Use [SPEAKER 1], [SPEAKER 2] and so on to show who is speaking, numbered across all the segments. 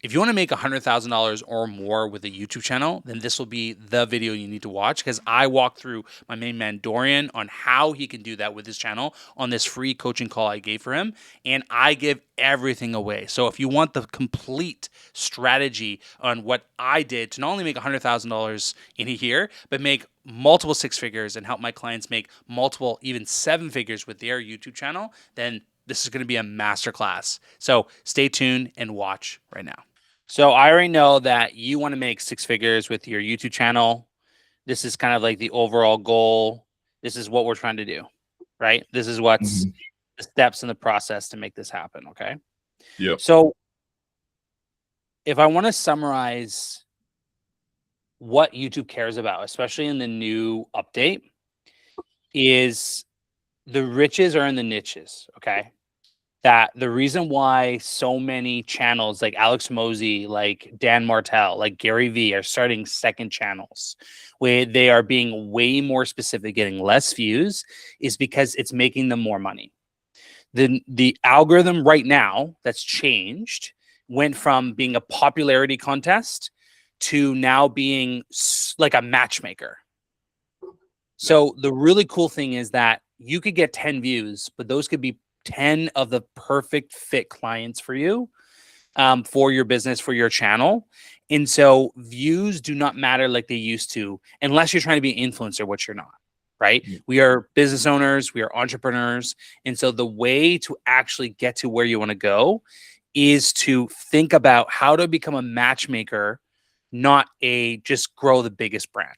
[SPEAKER 1] if you want to make $100,000 or more with a YouTube channel, then this will be the video you need to watch, because I walk through my main man Dorian on how he can do that with his channel on this free coaching call I gave for him. And I give everything away. So if you want the complete strategy on what I did to not only make $100,000 in a year, but make multiple six figures and help my clients make multiple, even seven figures with their YouTube channel, then this is going to be a masterclass. So stay tuned and watch right now. So I already know that you want to make six figures with your YouTube channel. This is kind of like the overall goal. This is what we're trying to do, right? This is what's the steps in the process to make this happen. Okay.
[SPEAKER 2] Yep.
[SPEAKER 1] So if I want to summarize what YouTube cares about, especially in the new update, is the riches are in the niches. Okay. That the reason why so many channels like Alex Mosey, like Dan Martell, like Gary Vee are starting second channels where they are being way more specific, getting less views, is because it's making them more money. The algorithm right now that's changed went from being a popularity contest to now being like a matchmaker. So the really cool thing is that you could get 10 views, but those could be 10 of the perfect fit clients for you, for your business, for your channel. And so views do not matter like they used to, unless you're trying to be an influencer, which you're not, right? We are business owners, we are entrepreneurs. And so the way to actually get to where you want to go is to think about how to become a matchmaker, not a just grow the biggest brand.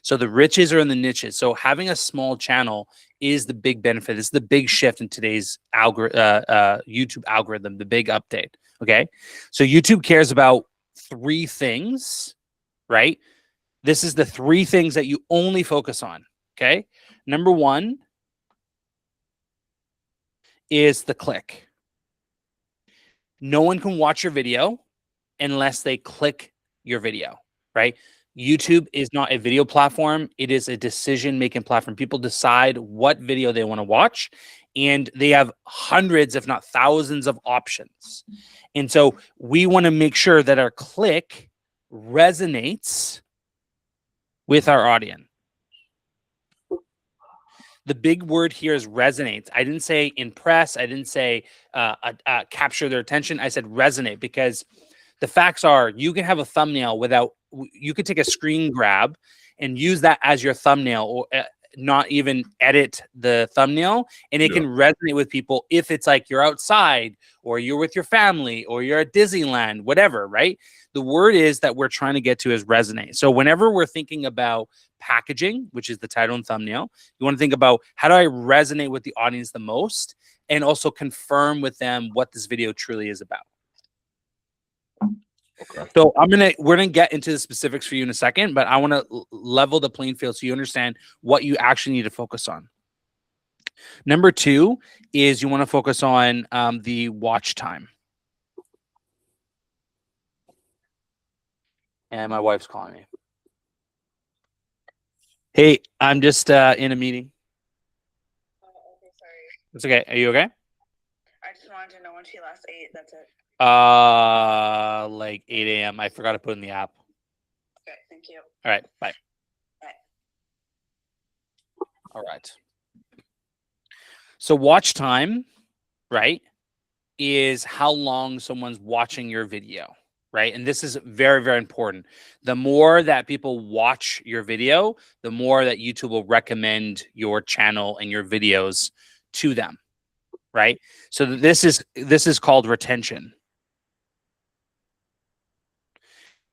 [SPEAKER 1] So the riches are in the niches. So having a small channel is the big benefit. It's the big shift in today's YouTube algorithm, the big update. Okay. So YouTube cares about three things, right? This is the three things that you only focus on. Okay. Number one is the click. No one can watch your video unless they click your video, right? YouTube is not a video platform. It is a decision-making platform. People decide what video they want to watch, and they have hundreds, if not thousands, of options. And so we want to make sure that our click resonates with our audience. The big word here is resonates. I didn't say impress. I didn't say capture their attention. I said resonate, because the facts are you can have a thumbnail without, you could take a screen grab and use that as your thumbnail, or not even edit the thumbnail, and it can resonate with people if it's like you're outside or you're with your family or you're at Disneyland, whatever, right? The word is that we're trying to get to is resonate. So whenever we're thinking about packaging, which is the title and thumbnail, you want to think about how do I resonate with the audience the most, and also confirm with them what this video truly is about. Okay. So we're gonna get into the specifics for you in a second, but I want to level the playing field so you understand what you actually need to focus on. Number two is you want to focus on the watch time. And my wife's calling me. Hey, I'm just in a meeting.
[SPEAKER 3] Okay, sorry.
[SPEAKER 1] It's okay. Are you okay?
[SPEAKER 3] I just wanted to know when she last ate. That's it.
[SPEAKER 1] Like 8 a.m. I forgot to put in the app.
[SPEAKER 3] Okay, thank you.
[SPEAKER 1] All right, bye.
[SPEAKER 3] Bye.
[SPEAKER 1] All right. So watch time, right, is how long someone's watching your video, right? And this is very, very important. The more that people watch your video, the more that YouTube will recommend your channel and your videos to them, right? So this is called retention.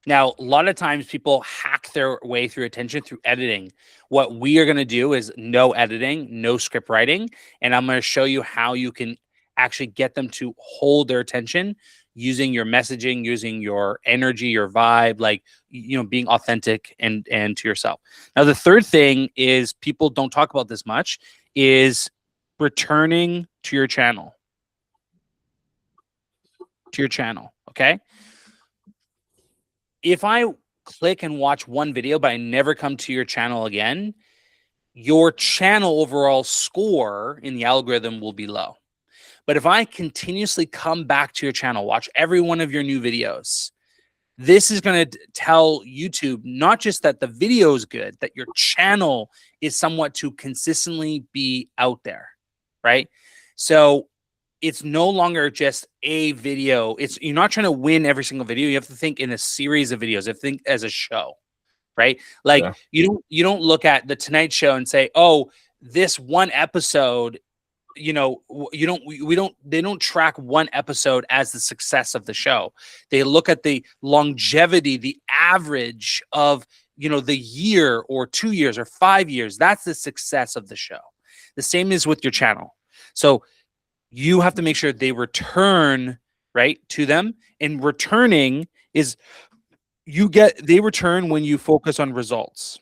[SPEAKER 1] Now, a lot of times people hack their way through attention through editing. What we are going to do is no editing, no script writing. And I'm going to show you how you can actually get them to hold their attention using your messaging, using your energy, your vibe, like, you know, being authentic and to yourself. Now, the third thing is people don't talk about this much is returning to your channel. To your channel, okay? If I click and watch one video, but I never come to your channel again, your channel overall score in the algorithm will be low. But if I continuously come back to your channel, watch every one of your new videos, this is going to tell YouTube not just that the video is good, that your channel is somewhat to consistently be out there, right? So it's no longer just a video. You're not trying to win every single video. You have to think in a series of videos. You have to think as a show, right? Like you don't look at the Tonight Show and say, oh, this one episode, you know, they don't track one episode as the success of the show. They look at the longevity, the average of, you know, the year or 2 years or 5 years. That's the success of the show. The same is with your channel. So you have to make sure they return right to them, and returning is they return when you focus on results.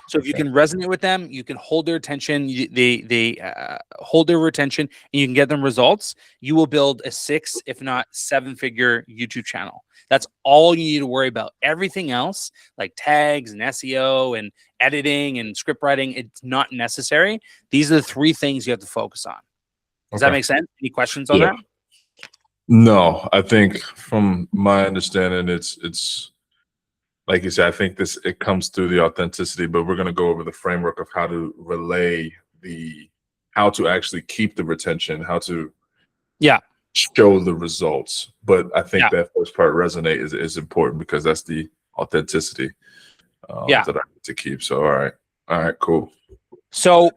[SPEAKER 1] So if you can resonate with them, you can hold their attention, they hold their retention, and you can get them results, you will build a 6, if not 7-figure YouTube channel. That's all you need to worry about. Everything else, like tags and SEO and editing and script writing, it's not necessary. These are the 3 things you have to focus on. Does that make sense? Any questions on that?
[SPEAKER 2] No, I think from my understanding, it's like you said, I think it comes through the authenticity, but we're going to go over the framework of how to relay how to actually keep the retention, how to show the results. But I think that first part, resonate, is important, because that's the authenticity that I need to keep. So, all right, cool.
[SPEAKER 1] So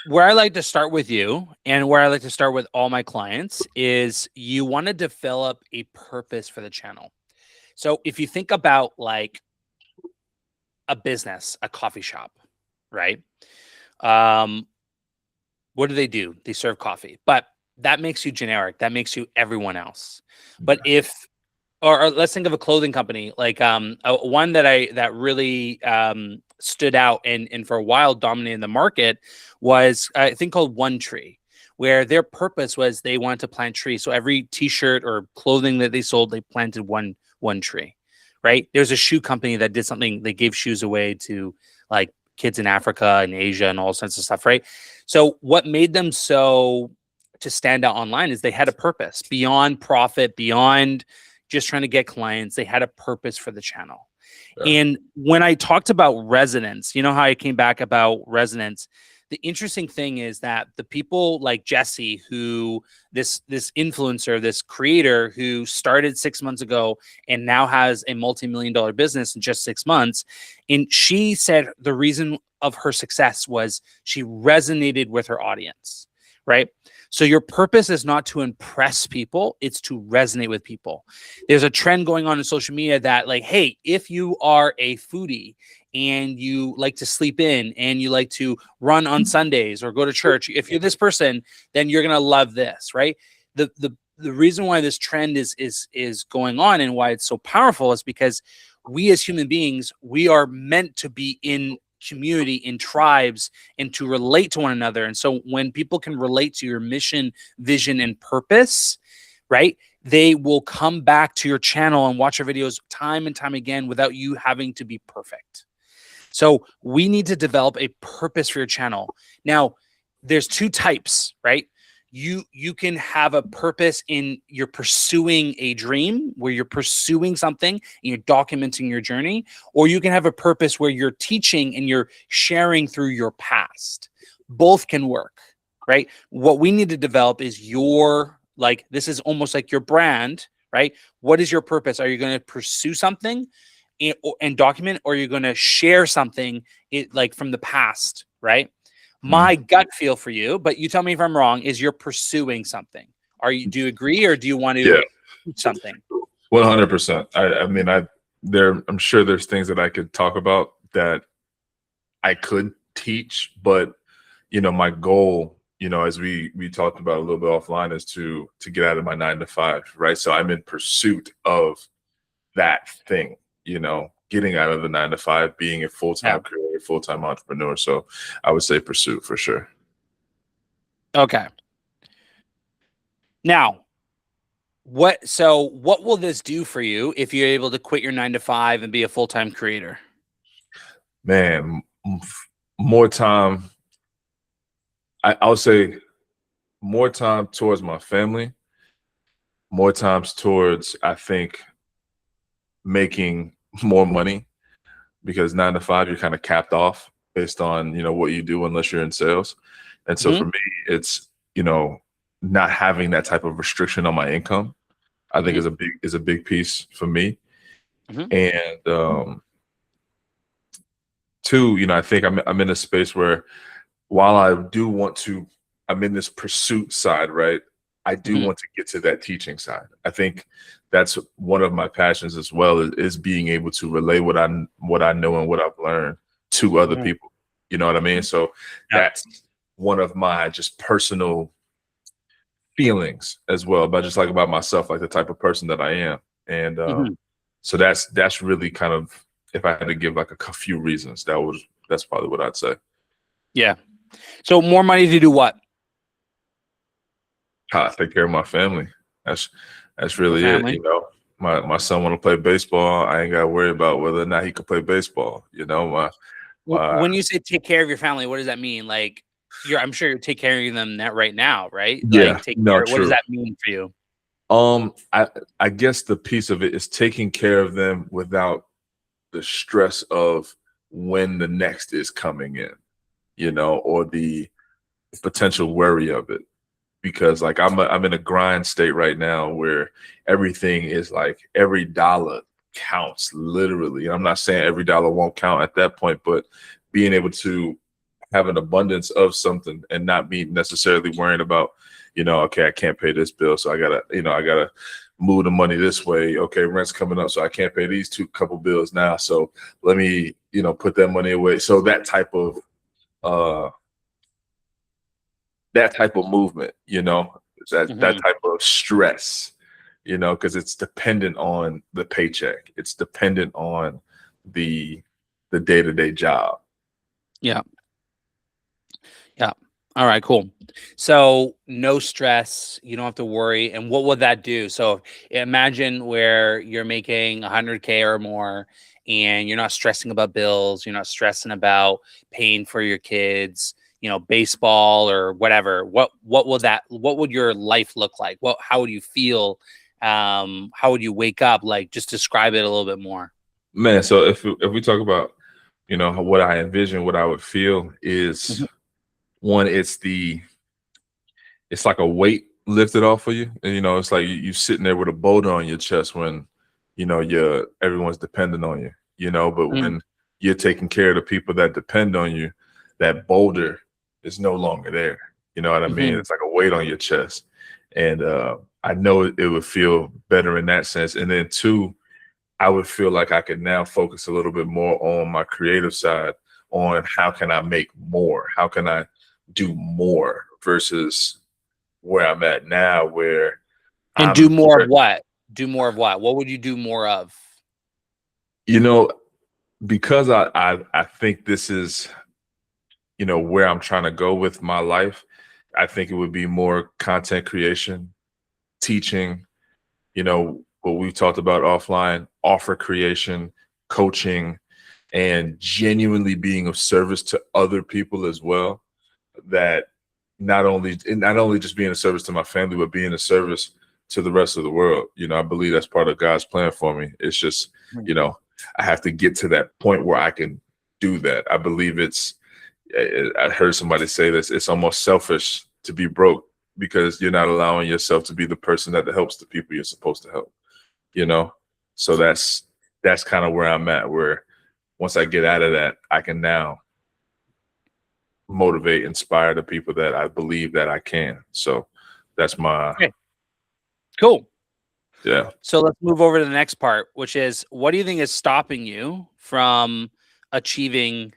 [SPEAKER 1] where I like to start with you, and where I like to start with all my clients, is you want to develop a purpose for the channel. So if you think about like a business, a coffee shop, right? What do? They serve coffee, but that makes you generic. That makes you everyone else. But or let's think of a clothing company, like one that really stood out and for a while dominated the market was a thing called One Tree, where their purpose was they wanted to plant trees. So every t-shirt or clothing that they sold, they planted one tree, right? There's a shoe company that did something. They gave shoes away to like kids in Africa and Asia and all sorts of stuff, right? So what made them so to stand out online is they had a purpose beyond profit, beyond just trying to get clients. They had a purpose for the channel. And when I talked about resonance, you know how I came back about resonance, the interesting thing is that the people like Jesse, who this influencer, this creator who started 6 months ago and now has a multi-million-dollar business in just 6 months, and she said the reason of her success was she resonated with her audience, right? So your purpose is not to impress people, it's to resonate with people. There's a trend going on in social media that like, hey, if you are a foodie and you like to sleep in and you like to run on Sundays or go to church, if you're this person, then you're going to love this, right? The reason why this trend is going on and why it's so powerful is because we as human beings, we are meant to be in community, in tribes, and to relate to one another. And so when people can relate to your mission, vision, and purpose, right, they will come back to your channel and watch your videos time and time again without you having to be perfect. So we need to develop a purpose for your channel. Now, there's 2 types, right? You can have a purpose in you're pursuing a dream, where you're pursuing something and you're documenting your journey, or you can have a purpose where you're teaching and you're sharing through your past. Both can work, right? What we need to develop is this is almost like your brand, right? What is your purpose? Are you going to pursue something and document, or are you going to share something like from the past, right? My gut feel for you, but you tell me if I'm wrong, is you're pursuing something. Do you agree, or do you want to teach something?
[SPEAKER 2] 100%. I mean, I'm sure there's things that I could talk about that I could teach, but you know, my goal, you know, as we talked about a little bit offline, is to get out of my 9 to 5, right? So I'm in pursuit of that thing, you know, getting out of the 9 to 5, being a full-time creator, full-time entrepreneur. So I would say pursuit for sure.
[SPEAKER 1] Okay. Now, what will this do for you if you're able to quit your 9 to 5 and be a full-time creator?
[SPEAKER 2] Man, more time. I'll say more time towards my family, more times towards, I think, making more money, because 9 to 5 you're kind of capped off based on, what you do unless you're in sales. And so
[SPEAKER 1] Mhm,
[SPEAKER 2] for me, it's, not having that type of restriction on my income, I think
[SPEAKER 1] mhm,
[SPEAKER 2] is a big piece for me.
[SPEAKER 1] mhm,
[SPEAKER 2] And two, I think I'm in a space where, while I do want to, I'm in this pursuit side, right? I do
[SPEAKER 1] mhm,
[SPEAKER 2] want to get to that teaching side. I think that's one of my passions as well, is being able to relay what I know and what I've learned to other
[SPEAKER 1] mhm.
[SPEAKER 2] people. You know what I mean? So
[SPEAKER 1] Yeah.
[SPEAKER 2] that's one of my just personal feelings as well, but just like about myself, like the type of person that I am. And
[SPEAKER 1] Mhm.
[SPEAKER 2] so that's really kind of, if I had to give like a few reasons, that's probably what I'd say.
[SPEAKER 1] Yeah. So more money to do what?
[SPEAKER 2] Take care of my family. That's that's
[SPEAKER 1] For
[SPEAKER 2] really it.
[SPEAKER 1] family?
[SPEAKER 2] My son want to play baseball. I ain't got to worry about whether or not he can play baseball. My
[SPEAKER 1] When you say take care of your family, what does that mean? Like, I'm sure you're taking care of them that right now, right?
[SPEAKER 2] yeah,
[SPEAKER 1] Like, take
[SPEAKER 2] no,
[SPEAKER 1] care. What does
[SPEAKER 2] true.
[SPEAKER 1] that mean for you?
[SPEAKER 2] I guess the piece of it is taking care of them without the stress of when the next is coming in, or the potential worry of it. Because like I'm in a grind state right now where everything is like, every dollar counts literally. And I'm not saying every dollar won't count at that point, but being able to have an abundance of something and not be necessarily worrying about, okay, I can't pay this bill, so I gotta move the money this way. Okay, rent's coming up, so I can't pay these couple bills now. So let me, put that money away. So uh that type of movement, that
[SPEAKER 1] Mhm.
[SPEAKER 2] type of stress, because it's dependent on the paycheck. It's dependent on the day-to-day job.
[SPEAKER 1] Yeah. Yeah. All right, cool. So no stress, you don't have to worry. And what would that do? So imagine where you're making 100K or more and you're not stressing about bills, you're not stressing about paying for your kids, baseball or whatever. What would your life look like? How would you feel? How would you wake up? Like, just describe it a little bit more.
[SPEAKER 2] Man, so if we talk about, what I envision, what I would feel is,
[SPEAKER 1] Mhm.
[SPEAKER 2] one, it's like a weight lifted off of you. And it's like you sitting there with a boulder on your chest when, everyone's dependent on you, but
[SPEAKER 1] Mhm.
[SPEAKER 2] when you're taking care of the people that depend on you, that boulder is no longer there. You know what I mean?
[SPEAKER 1] Mhm.
[SPEAKER 2] It's like a weight on your chest. And I know it would feel better in that sense. And then two, I would feel like I could now focus a little bit more on my creative side, on how can I make more? How can I do more versus where I'm at now, where
[SPEAKER 1] And do
[SPEAKER 2] I'm,
[SPEAKER 1] more of what? Do more of what? What would you do more of?
[SPEAKER 2] you know, because I think this is, where I'm trying to go with my life. I think it would be more content creation, teaching, what we talked about offline, offer creation, coaching, and genuinely being of service to other people as well. That not only just being a service to my family, but being a service to the rest of the world. I believe that's part of God's plan for me. It's just,
[SPEAKER 1] Mhm.
[SPEAKER 2] I have to get to that point where I can do that. I believe I heard somebody say this, it's almost selfish to be broke because you're not allowing yourself to be the person that helps the people you're supposed to help, you know? So that's kind of where I'm at, where once I get out of that, I can now motivate, inspire the people that I believe that I can. So that's my,
[SPEAKER 1] Okay, cool.
[SPEAKER 2] yeah.
[SPEAKER 1] So let's move over to the next part, which is, what do you think is stopping you from achieving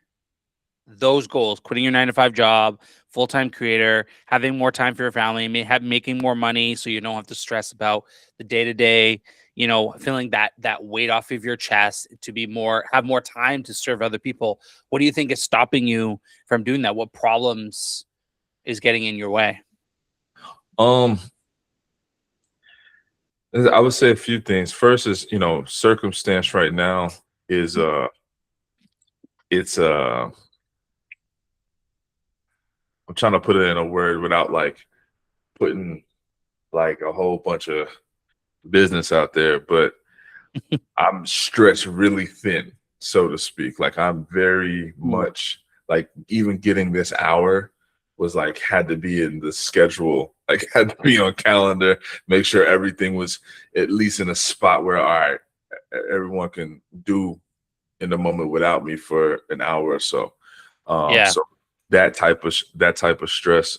[SPEAKER 1] those goals? Quitting your 9 to 5 job, full time creator, having more time for your family, making more money, so you don't have to stress about the day to day. Feeling that weight off of your chest to have more time to serve other people. What do you think is stopping you from doing that? What problems is getting in your way?
[SPEAKER 2] Um, I would say a few things. First is, circumstance right now is it's I'm trying to put it in a word without like putting like a whole bunch of business out there, but I'm stretched really thin, so to speak. Like I'm very much like even getting this hour was like had to be in the schedule, like had to be on calendar, make sure everything was at least in a spot where all right, everyone can do in the moment without me for an hour or so.
[SPEAKER 1] Yeah.
[SPEAKER 2] So that type of stress.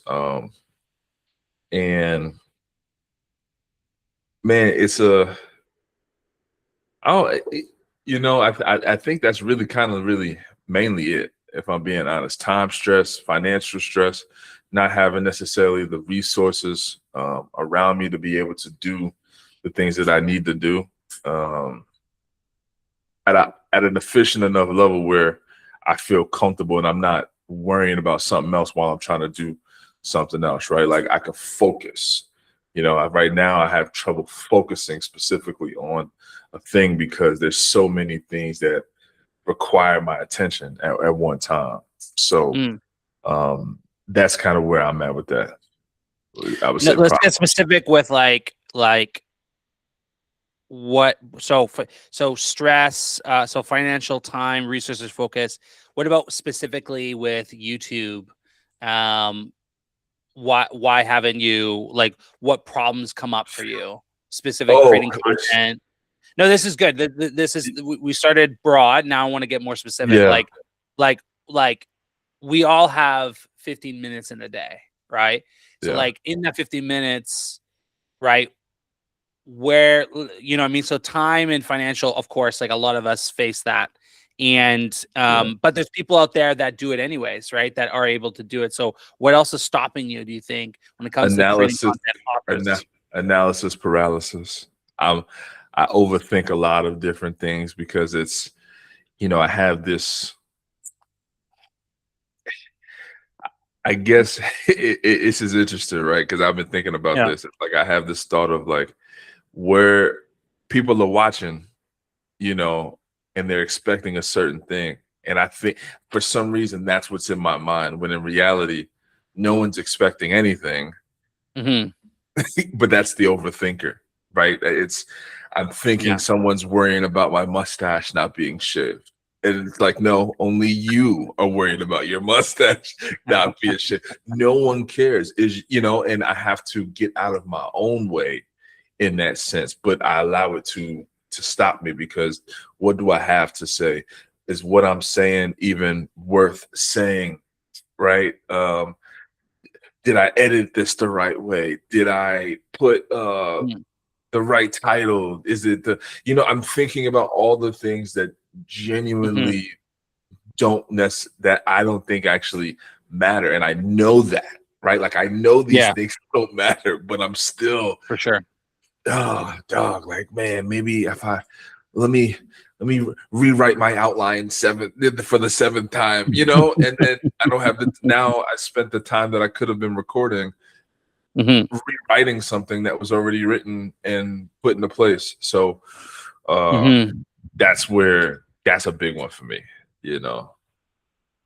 [SPEAKER 2] And man, it's a oh, I think that's really kind of really mainly it. If I'm being honest, time stress, financial stress, not having necessarily the resources around me to be able to do the things that I need to do at an efficient enough level where I feel comfortable and I'm not worrying about something else while I'm trying to do something else, right? Like I can focus. Right now I have trouble focusing specifically on a thing because there's so many things that require my attention at one time. So that's kind of where I'm at with that. I would say
[SPEAKER 1] Let's get specific with like what so stress, so financial, time, resources, focus. What about specifically with YouTube? Why haven't you, like, what problems come up for you specific creating content? No, this is good. This is, we started broad. Now I want to get more specific.
[SPEAKER 2] Yeah.
[SPEAKER 1] Like we all have 15 minutes in a day, right? So
[SPEAKER 2] Yeah.
[SPEAKER 1] like in that 15 minutes, right? Where, you know what I mean? So time and financial, of course, like a lot of us face that. And but there's people out there that do it anyways, right? That are able to do it. So what else is stopping you, do you think, when it comes to creating content?
[SPEAKER 2] Analysis paralysis. I overthink a lot of different things because it's, I have this, I guess it's is interesting, right? Because I've been thinking about this. It's like I have this thought of like where people are watching, and they're expecting a certain thing. And I think for some reason that's what's in my mind, when in reality, no one's expecting anything. But that's the overthinker, right? I'm thinking someone's worrying about my mustache not being shaved. And it's like, no, only you are worried about your mustache not being shaved. No one cares, and I have to get out of my own way in that sense, but I allow it to stop me, because what do I have to say? Is what I'm saying even worth saying, right? Did I edit this the right way? Did I put the right title? Is it I'm thinking about all the things that genuinely that I don't think actually matter. And I know that, right? Like I know these things don't matter, but I'm still
[SPEAKER 1] for sure.
[SPEAKER 2] Oh, dog, like, man, maybe if let me rewrite my outline for the seventh time, and then I don't have now I spent the time that I could have been recording rewriting something that was already written and put into place. So that's a big one for me,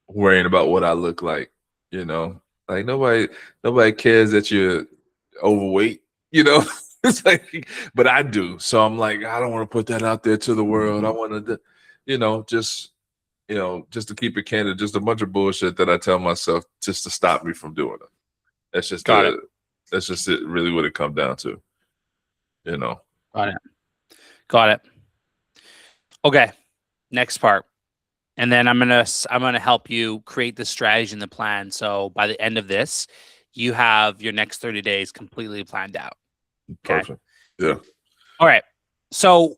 [SPEAKER 2] worrying about what I look like, like nobody cares that you're overweight, It's like, but I do. So I'm like, I don't want to put that out there to the world. I want to, just to keep it candid, just a bunch of bullshit that I tell myself just to stop me from doing it. That's just that's just it, really what it comes down to.
[SPEAKER 1] Got it. Okay. Next part. And then I'm gonna help you create the strategy and the plan. So by the end of this, you have your next 30 days completely planned out. Okay.
[SPEAKER 2] Perfect. Yeah.
[SPEAKER 1] All right. So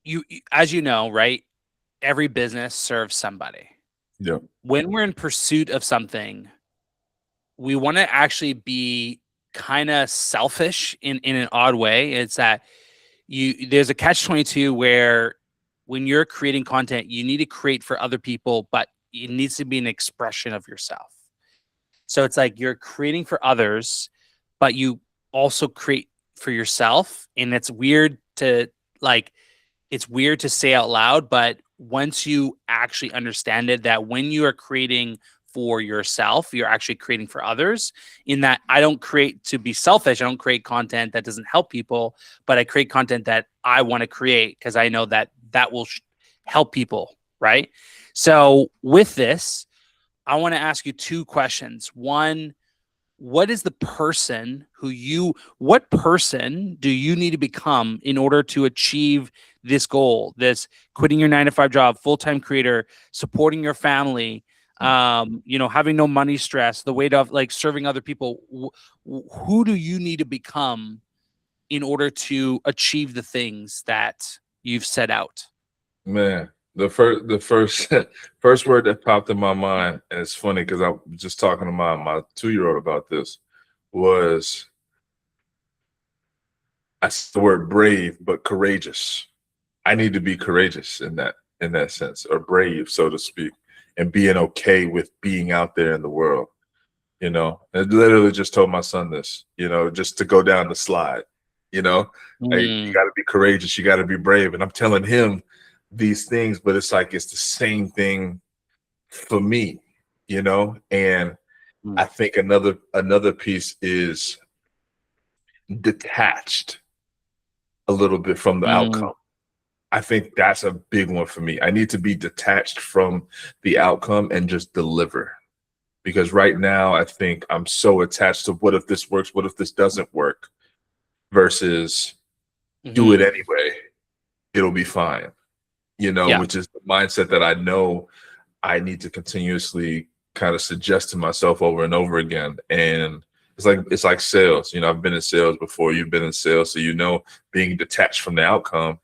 [SPEAKER 1] you, as you know, right? Every business serves somebody.
[SPEAKER 2] Yeah.
[SPEAKER 1] When we're in pursuit of something, we want to actually be kind of selfish in an odd way. It's that there's a catch-22 where when you're creating content, you need to create for other people, but it needs to be an expression of yourself. So it's like you're creating for others, but you also create for yourself. And it's weird to say out loud, but once you actually understand it, that when you are creating for yourself. You're actually creating for others, in that I don't create to be selfish. I don't create content that doesn't help people, but I create content that I want to create because I know that that will help people. Right. So with this, I want to ask you two questions. One, what person do you need to become in order to achieve this goal, this quitting your 9-to-5 job, full-time creator, supporting your family, having no money stress, the weight of like serving other people? Who do you need to become in order to achieve the things that you've set out?
[SPEAKER 2] Man, the first first word that popped in my mind, and it's funny because I was just talking to my 2-year-old about this, was I said the word brave, but courageous. I need to be courageous in that sense, or brave, so to speak, and being okay with being out there in the world. I literally just told my son this, just to go down the slide, like, you got to be courageous, you got to be brave. And I'm telling him these things, but it's like it's the same thing for me, and I think another piece is detached a little bit from the outcome. I think that's a big one for me. I need to be detached from the outcome and just deliver. Because right now I think I'm so attached to what if this works, what if this doesn't work, versus do it anyway, it'll be fine, which is the mindset that I know I need to continuously kind of suggest to myself over and over again. And it's like sales. I've been in sales before, you've been in sales, so being detached from the outcome,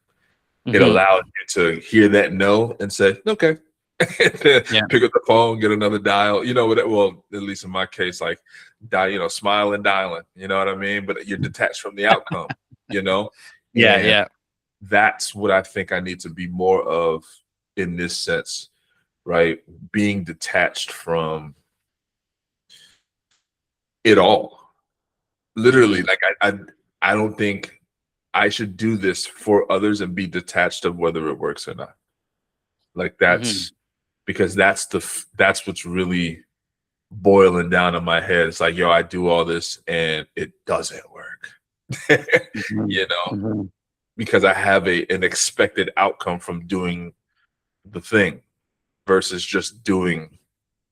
[SPEAKER 2] it allows you to hear that no and say, okay. Pick up the phone, get another dial, well, at least in my case, like smile and dialing, you know what I mean? But you're detached from the outcome, And that's what I think I need to be more of in this sense, right? Being detached from it all. Literally, like I don't think I should do this for others and be detached of whether it works or not. Like that's because that's what's really boiling down in my head. It's like, yo, I do all this and it doesn't work, because I have an expected outcome from doing the thing versus just doing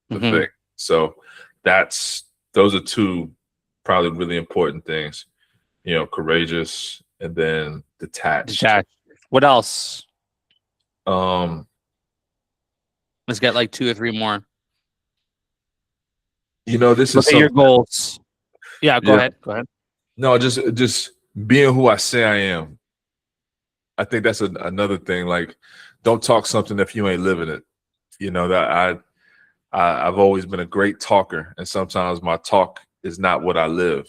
[SPEAKER 2] the thing. So those are two probably really important things, courageous and then detached.
[SPEAKER 1] What else?
[SPEAKER 2] Let's
[SPEAKER 1] get like 2 or 3 more.
[SPEAKER 2] This is
[SPEAKER 1] your goals. Yeah, go ahead.
[SPEAKER 2] No, just being who I say I am. I think that's another thing. Like, don't talk something if you ain't living it. That I've always been a great talker, and sometimes my talk is not what I live.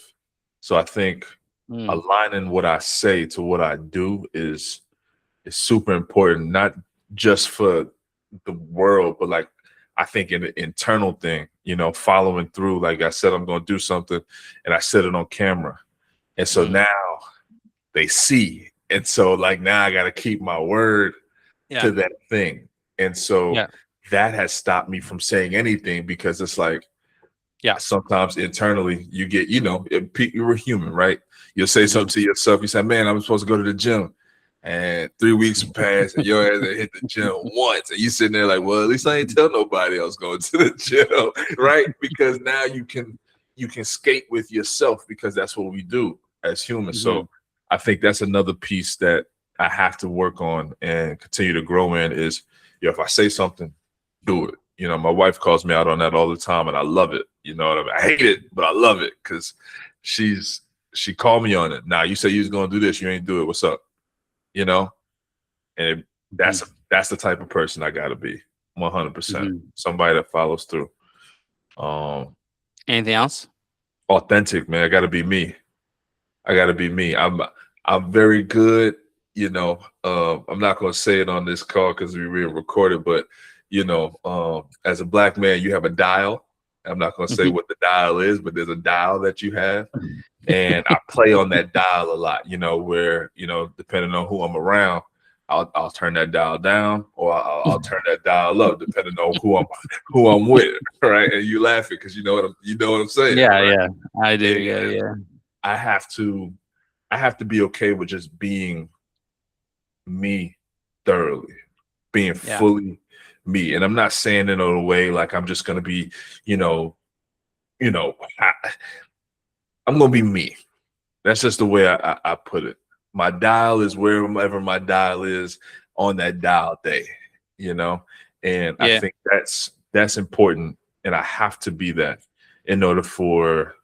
[SPEAKER 2] So I think aligning what I say to what I do is super important, not just for the world, but like I think an internal thing, following through. Like I said, I'm going to do something and I said it on camera. And so now they see. And so like now I got to keep my word to that thing. And so that has stopped me from saying anything, because it's like, sometimes internally you get, you're a human, right? You'll say something to yourself. You say, man, I'm supposed to go to the gym. And 3 weeks pass and your ass hit the gym once. And you sitting there like, well, at least I ain't tell nobody else going to the gym, right? Because now you can skate with yourself, because that's what we do as humans. So I think that's another piece that I have to work on and continue to grow in is, if I say something, do it. My wife calls me out on that all the time, and I love it. You know what I mean? I hate it, but I love it because she called me on it. Now you say you was gonna do this, you ain't do it. What's up? And that's the type of person I gotta be, 100%. Somebody that follows through.
[SPEAKER 1] Anything else?
[SPEAKER 2] Authentic, man. I gotta be me. I'm very good. I'm not gonna say it on this call because we recorded, but as a Black man, you have a dial. I'm not gonna say what the dial is, but there's a dial that you have, and I play on that dial a lot. Where depending on who I'm around, I'll turn that dial down, or I'll turn that dial up, depending on who I'm with, right? And you laughing because you know what I'm saying,
[SPEAKER 1] Yeah,
[SPEAKER 2] right?
[SPEAKER 1] yeah, I do.
[SPEAKER 2] And
[SPEAKER 1] Yeah, yeah.
[SPEAKER 2] I have to be okay with just being me thoroughly, being
[SPEAKER 1] Yeah.
[SPEAKER 2] fully me. And I'm not saying it in a way like I'm just gonna be, you know, I'm gonna be me. That's just the way I put it. My dial is wherever my dial is on that dial day, you know, and I
[SPEAKER 1] Yeah.
[SPEAKER 2] think that's important, and I have to be that in order for,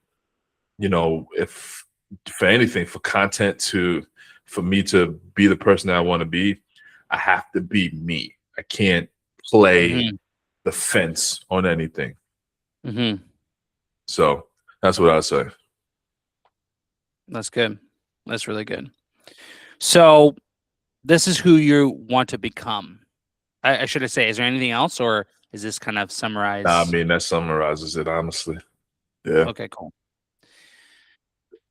[SPEAKER 2] if for anything, for content for me to be the person that I want to be, I have to be me. I can't play
[SPEAKER 1] Hmm.
[SPEAKER 2] the fence on anything.
[SPEAKER 1] Hmm.
[SPEAKER 2] So that's what I say.
[SPEAKER 1] That's good. That's really good. So this is who you want to become. I should have say, is there anything else, or is this kind of
[SPEAKER 2] Nah, I
[SPEAKER 1] summarize?
[SPEAKER 2] mean, that summarizes it, honestly. Yeah.
[SPEAKER 1] Okay, cool.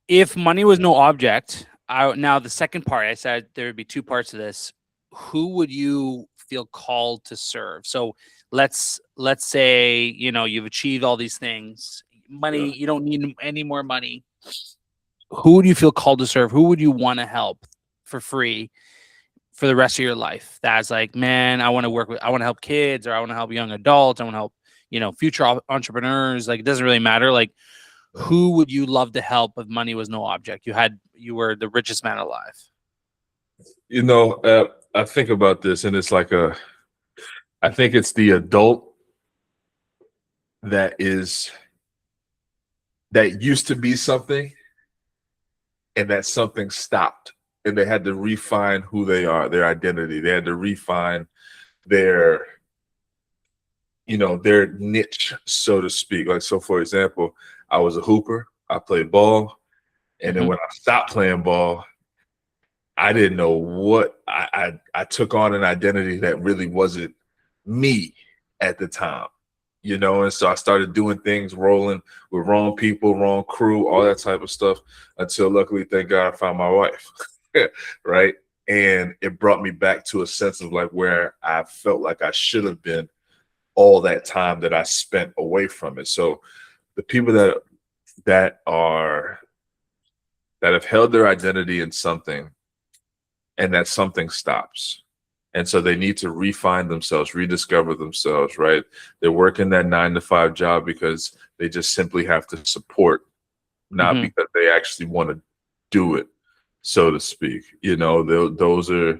[SPEAKER 1] If money was no object, now the second part, I said there would be two parts to this. Who would you feel called to serve? So let's say, you've achieved all these things. Money,
[SPEAKER 2] Yeah.
[SPEAKER 1] you don't need any more money. Who would you feel called to serve? Who would you want to help for free for the rest of your life? That's like, man, I want to help kids, or I want to help young adults. I want to help, future entrepreneurs. Like, it doesn't really matter. Like, who would you love to help if money was no object? You were the richest man alive.
[SPEAKER 2] I think about this, and it's like I think it's the adult that used to be something, and that something stopped, and they had to refine who they are, their identity. They had to refine their, their niche, so to speak. Like, so for example, I was a hooper, I played ball, and then
[SPEAKER 1] Mhm.
[SPEAKER 2] when I stopped playing ball, I didn't know what I took on an identity that really wasn't me at the time, and so I started doing things, rolling with wrong people, wrong crew, all that type of stuff, until luckily, thank God, I found my wife. Right. And it brought me back to a sense of like where I felt like I should have been all that time that I spent away from it. So the people that are that have held their identity in something, and that something stops, and so they need to refine themselves, rediscover themselves, right? They're working that 9 to 5 job because they just simply have to support, not
[SPEAKER 1] Mhm.
[SPEAKER 2] because they actually want to do it, so to speak. Those are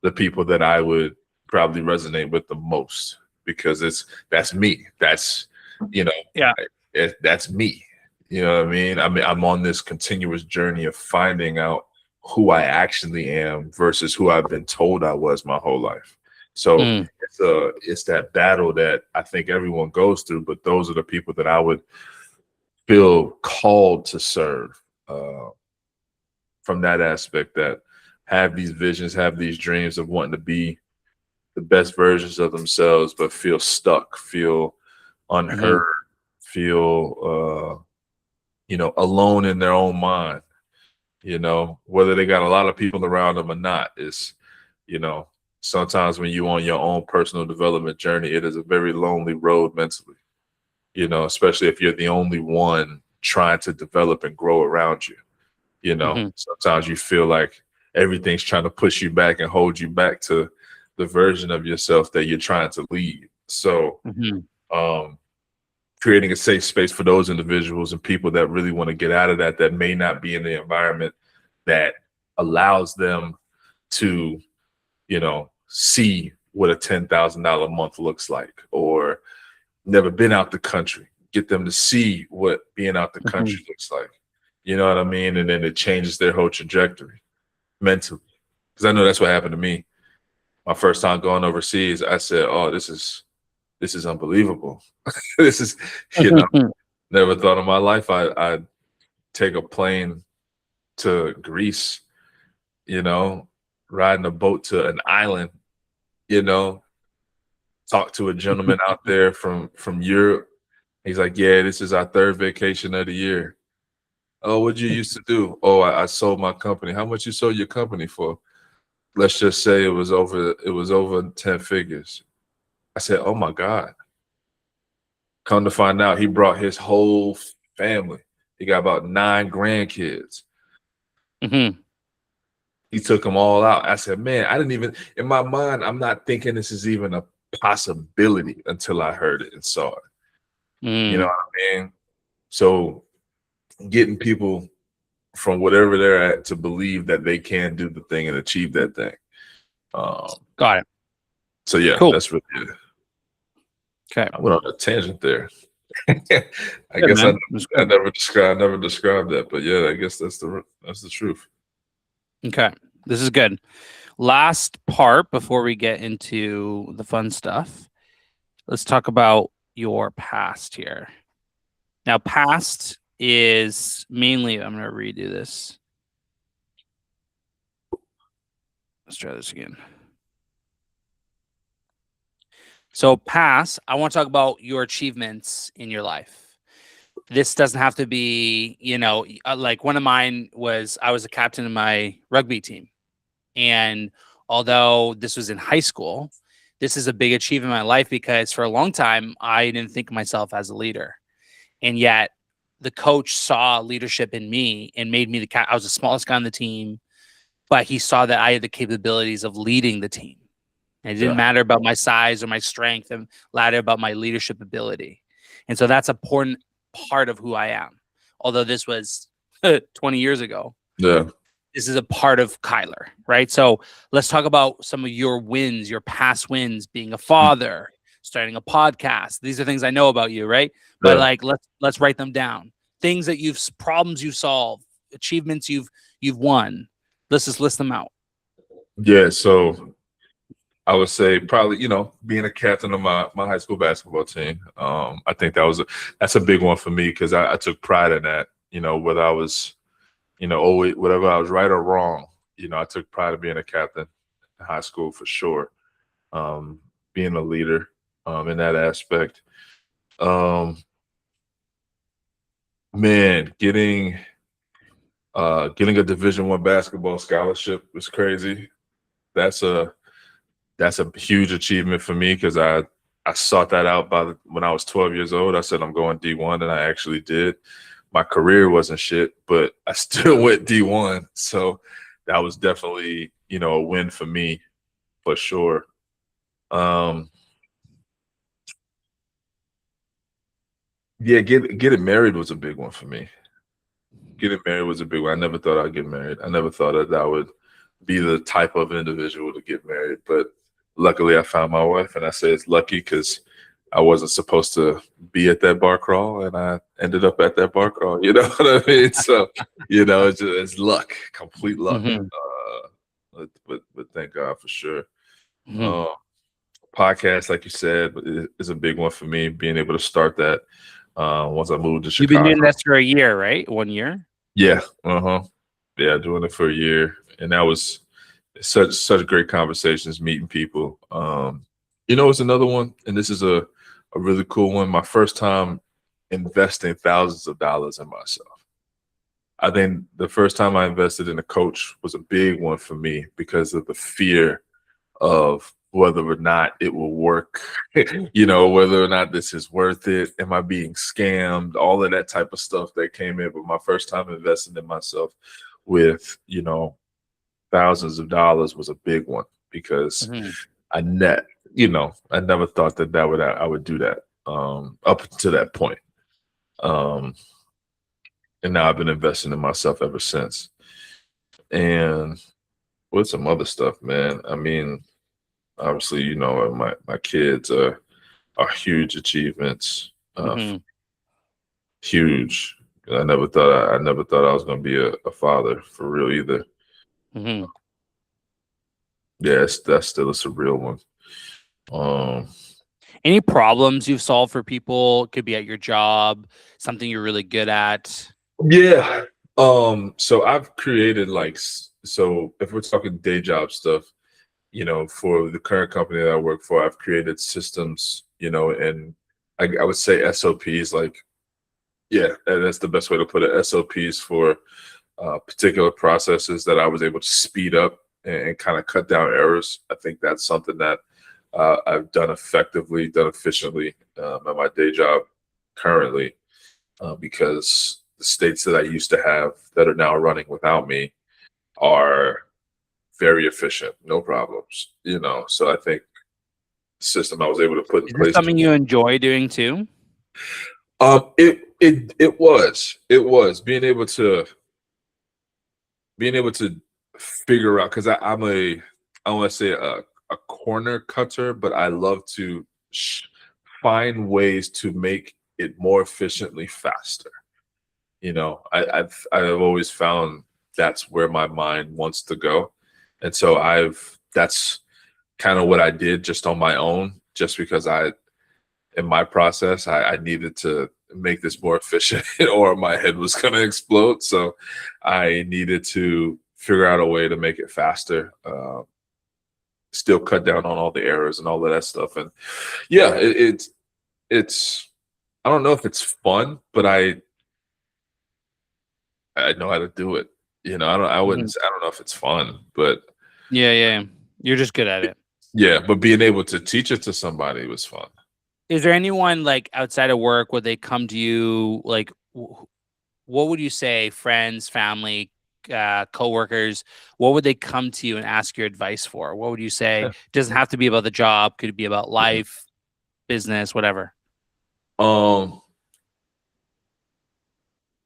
[SPEAKER 2] the people that I would probably resonate with the most, because that's me. That's, you know,
[SPEAKER 1] Yeah.
[SPEAKER 2] that's me. You know what I mean? I'm on this continuous journey of finding out who I actually am versus who I've been told I was my whole life. So
[SPEAKER 1] Mm.
[SPEAKER 2] it's that battle that I think everyone goes through, but those are the people that I would feel called to serve, from that aspect, that have these visions, have these dreams of wanting to be the best versions of themselves, but feel stuck, feel
[SPEAKER 1] Mhm.
[SPEAKER 2] unheard, feel alone in their own mind. Whether they got a lot of people around them or not, is you know sometimes when you're on your own personal development journey, it is a very lonely road mentally. Especially if you're the only one trying to develop and grow around you.
[SPEAKER 1] Mhm.
[SPEAKER 2] Sometimes you feel like everything's trying to push you back and hold you back to the version of yourself that you're trying to lead. So,
[SPEAKER 1] Mhm.
[SPEAKER 2] um, creating a safe space for those individuals and people that really want to get out of that may not be in the environment that allows them to, see what a $10,000 a month looks like, or never been out the country. Get them to see what being out the
[SPEAKER 1] Mhm.
[SPEAKER 2] country looks like. You know what I mean? And then it changes their whole trajectory mentally. Because I know that's what happened to me. My first time going overseas, I said, "Oh, this is unbelievable. This is, never thought in my life I'd take a plane to Greece, you know, riding a boat to an island, you know, talk to a gentleman out there from Europe. He's like, yeah, this is our third vacation of the year. Oh, what'd you used to do? Oh, I sold my company. How much you sold your company for? let's just say it was over 10 figures. I said, oh my God. Come to find out, he brought his whole family. He got about 9 grandkids.
[SPEAKER 1] Mm-hmm.
[SPEAKER 2] He took them all out. I said, man, I didn't even, in my mind, I'm not thinking this is even a possibility until I heard it and saw it. You know what I mean? So getting people from whatever they're at to believe that they can do the thing and achieve that thing.
[SPEAKER 1] Got it.
[SPEAKER 2] So yeah,
[SPEAKER 1] Cool.
[SPEAKER 2] that's really it.
[SPEAKER 1] Okay.
[SPEAKER 2] I went on a tangent there. I
[SPEAKER 1] Good,
[SPEAKER 2] guess
[SPEAKER 1] man.
[SPEAKER 2] I never described that, but yeah, I guess that's the truth.
[SPEAKER 1] Okay. This is good. Last part before we get into the fun stuff. Let's talk about your past here. Now, past is mainly, I'm going to redo this. Let's try this again. So past, I want to talk about your achievements in your life. This doesn't have to be, like one of mine was I was a captain of my rugby team. And although this was in high school, this is a big achievement in my life because for a long time, I didn't think of myself as a leader. And yet the coach saw leadership in me and made me I was the smallest guy on the team, but he saw that I had the capabilities of leading the team. And it didn't matter about my size or my strength, and mattered about my leadership ability. And so that's an important part of who I am. Although this was 20 years ago.
[SPEAKER 2] Yeah.
[SPEAKER 1] This is a part of Kyler, right? So let's talk about some of your wins, your past wins, being a father, starting a podcast. These are things I know about you, right? But like, let's write them down. Things that problems you solved, achievements you've won. Let's just list them out.
[SPEAKER 2] Yeah. So I would say probably, being a captain of my high school basketball team. I think that's a big one for me because I took pride in that, whether I was, always, whether I was right or wrong, I took pride in being a captain in high school for sure. Being a leader in that aspect. Man, getting a Division I basketball scholarship was crazy. That's a huge achievement for me because I sought that out when I was 12 years old. I said I'm going D1, and I actually did. My career wasn't shit, but I still went D1. So that was definitely, a win for me for sure. Yeah, getting married was a big one for me. Getting married was a big one. I never thought I'd get married. I never thought that I would be the type of individual to get married, but luckily I found my wife, and I say it's lucky because I wasn't supposed to be at that bar crawl, and I ended up at that bar crawl. You know what I mean? So, it's luck, complete luck.
[SPEAKER 1] Mm-hmm.
[SPEAKER 2] But thank God for sure.
[SPEAKER 1] Mm-hmm.
[SPEAKER 2] Podcast, like you said, is a big one for me. Being able to start that once I moved to Chicago.
[SPEAKER 1] You've been doing this for a year, right? 1 year?
[SPEAKER 2] Yeah. Yeah, doing it for a year, and that was such great conversations, meeting people. It's another one, and this is a really cool one. My first time investing thousands of dollars in myself. I think the first time I invested in a coach was a big one for me because of the fear of whether or not it will work, whether or not this is worth it. Am I being scammed? All of that type of stuff that came in. But my first time investing in myself with, thousands of dollars was a big one because I never thought that I would do that up to that point. And now I've been investing in myself ever since. And with some other stuff, man. I mean, obviously, my kids are huge achievements. Huge. I never thought I was going to be a father for real either.
[SPEAKER 1] Mm-hmm.
[SPEAKER 2] Yes, that's still a surreal one.
[SPEAKER 1] Any problems you've solved for people? Could be at your job, something you're really good at.
[SPEAKER 2] Yeah. So I've created so if we're talking day job stuff, for the current company that I work for, I've created systems, and I would say SOPs, that's the best way to put it. SOPs for particular processes that I was able to speed up and kind of cut down errors. I think that's something that I've done effectively, done efficiently at my day job currently, because the states that I used to have that are now running without me are very efficient, no problems, So I think the system I was able to put in
[SPEAKER 1] Is this
[SPEAKER 2] place.
[SPEAKER 1] something you enjoy doing too?
[SPEAKER 2] It was being able to figure out, because I'm I don't want to say a corner cutter, but I love to find ways to make it more efficiently faster. I've always found that's where my mind wants to go, and so that's kind of what I did just on my own, just because in my process I needed to make this more efficient or my head was going to explode. So I needed to figure out a way to make it faster, still cut down on all the errors and all of that stuff. And yeah, it's I don't know if it's fun, but I know how to do it. I wouldn't I don't know if it's fun, but
[SPEAKER 1] Yeah. You're just good at it.
[SPEAKER 2] yeah, but being able to teach it to somebody was fun.
[SPEAKER 1] Is there anyone like outside of work, would they come to you? Like, what would you say? Friends, family, coworkers, what would they come to you and ask your advice for? What would you say?
[SPEAKER 2] Yeah.
[SPEAKER 1] Doesn't have to be about the job. Could be about life, business, whatever.
[SPEAKER 2] A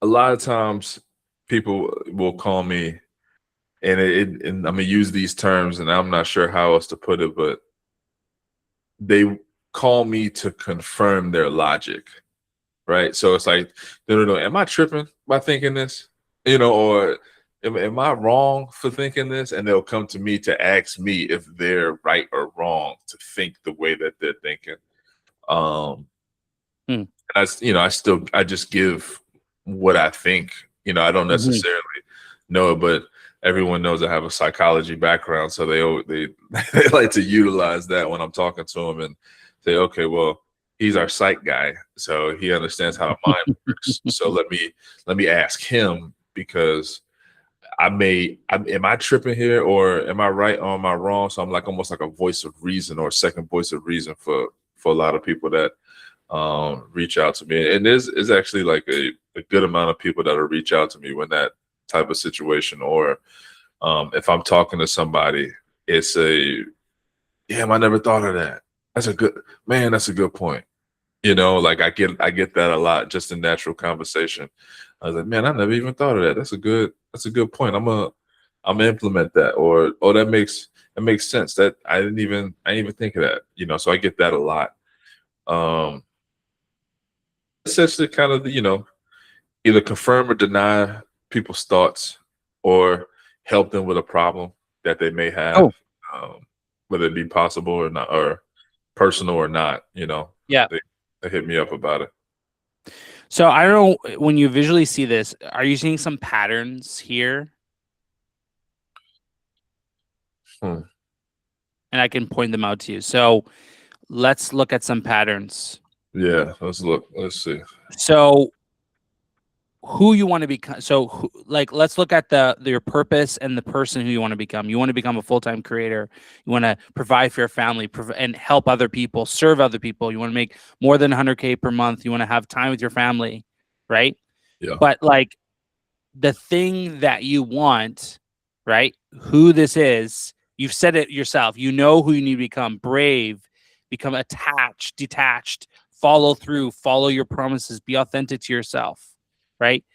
[SPEAKER 2] lot of times people will call me, and I'm gonna use these terms, and I'm not sure how else to put it, but they call me to confirm their logic, right? So it's like, no, am I tripping by thinking this? Or am I wrong for thinking this? And they'll come to me to ask me if they're right or wrong to think the way that they're thinking. And I just give what I think. I don't necessarily know it, but everyone knows I have a psychology background, so they like to utilize that when I'm talking to them and say, okay, well, he's our psych guy, so he understands how the mind works. So let me ask him, because am I tripping here, or am I right or am I wrong? So I'm like almost like a voice of reason, or a second voice of reason for a lot of people that reach out to me. And there's actually like a good amount of people that'll reach out to me when that type of situation, or if I'm talking to somebody, it's damn, I never thought of that. That's a good point. Like I get that a lot just in natural conversation. I was like, man, I never even thought of that. That's a good point. I'm gonna implement that, or that makes sense. That I didn't even think of that. So I get that a lot. Essentially kind of, either confirm or deny people's thoughts, or help them with a problem that they may have, whether it be possible or not, or personal or not.
[SPEAKER 1] Yeah.
[SPEAKER 2] They hit me up about it.
[SPEAKER 1] So I don't know, when you visually see this, are you seeing some patterns here? And I can point them out to you. So let's look at some patterns.
[SPEAKER 2] Yeah, let's look. Let's see.
[SPEAKER 1] So who you want to become. So let's look at your purpose and the person who you want to become. You want to become a full-time creator. You want to provide for your family and help other people, serve other people. You want to make more than 100K per month. You want to have time with your family, right?
[SPEAKER 2] Yeah.
[SPEAKER 1] But like the thing that you want, right? Who this is, you've said it yourself. You know who you need to become: brave, become attached, detached, follow through, follow your promises, be authentic to yourself. Right.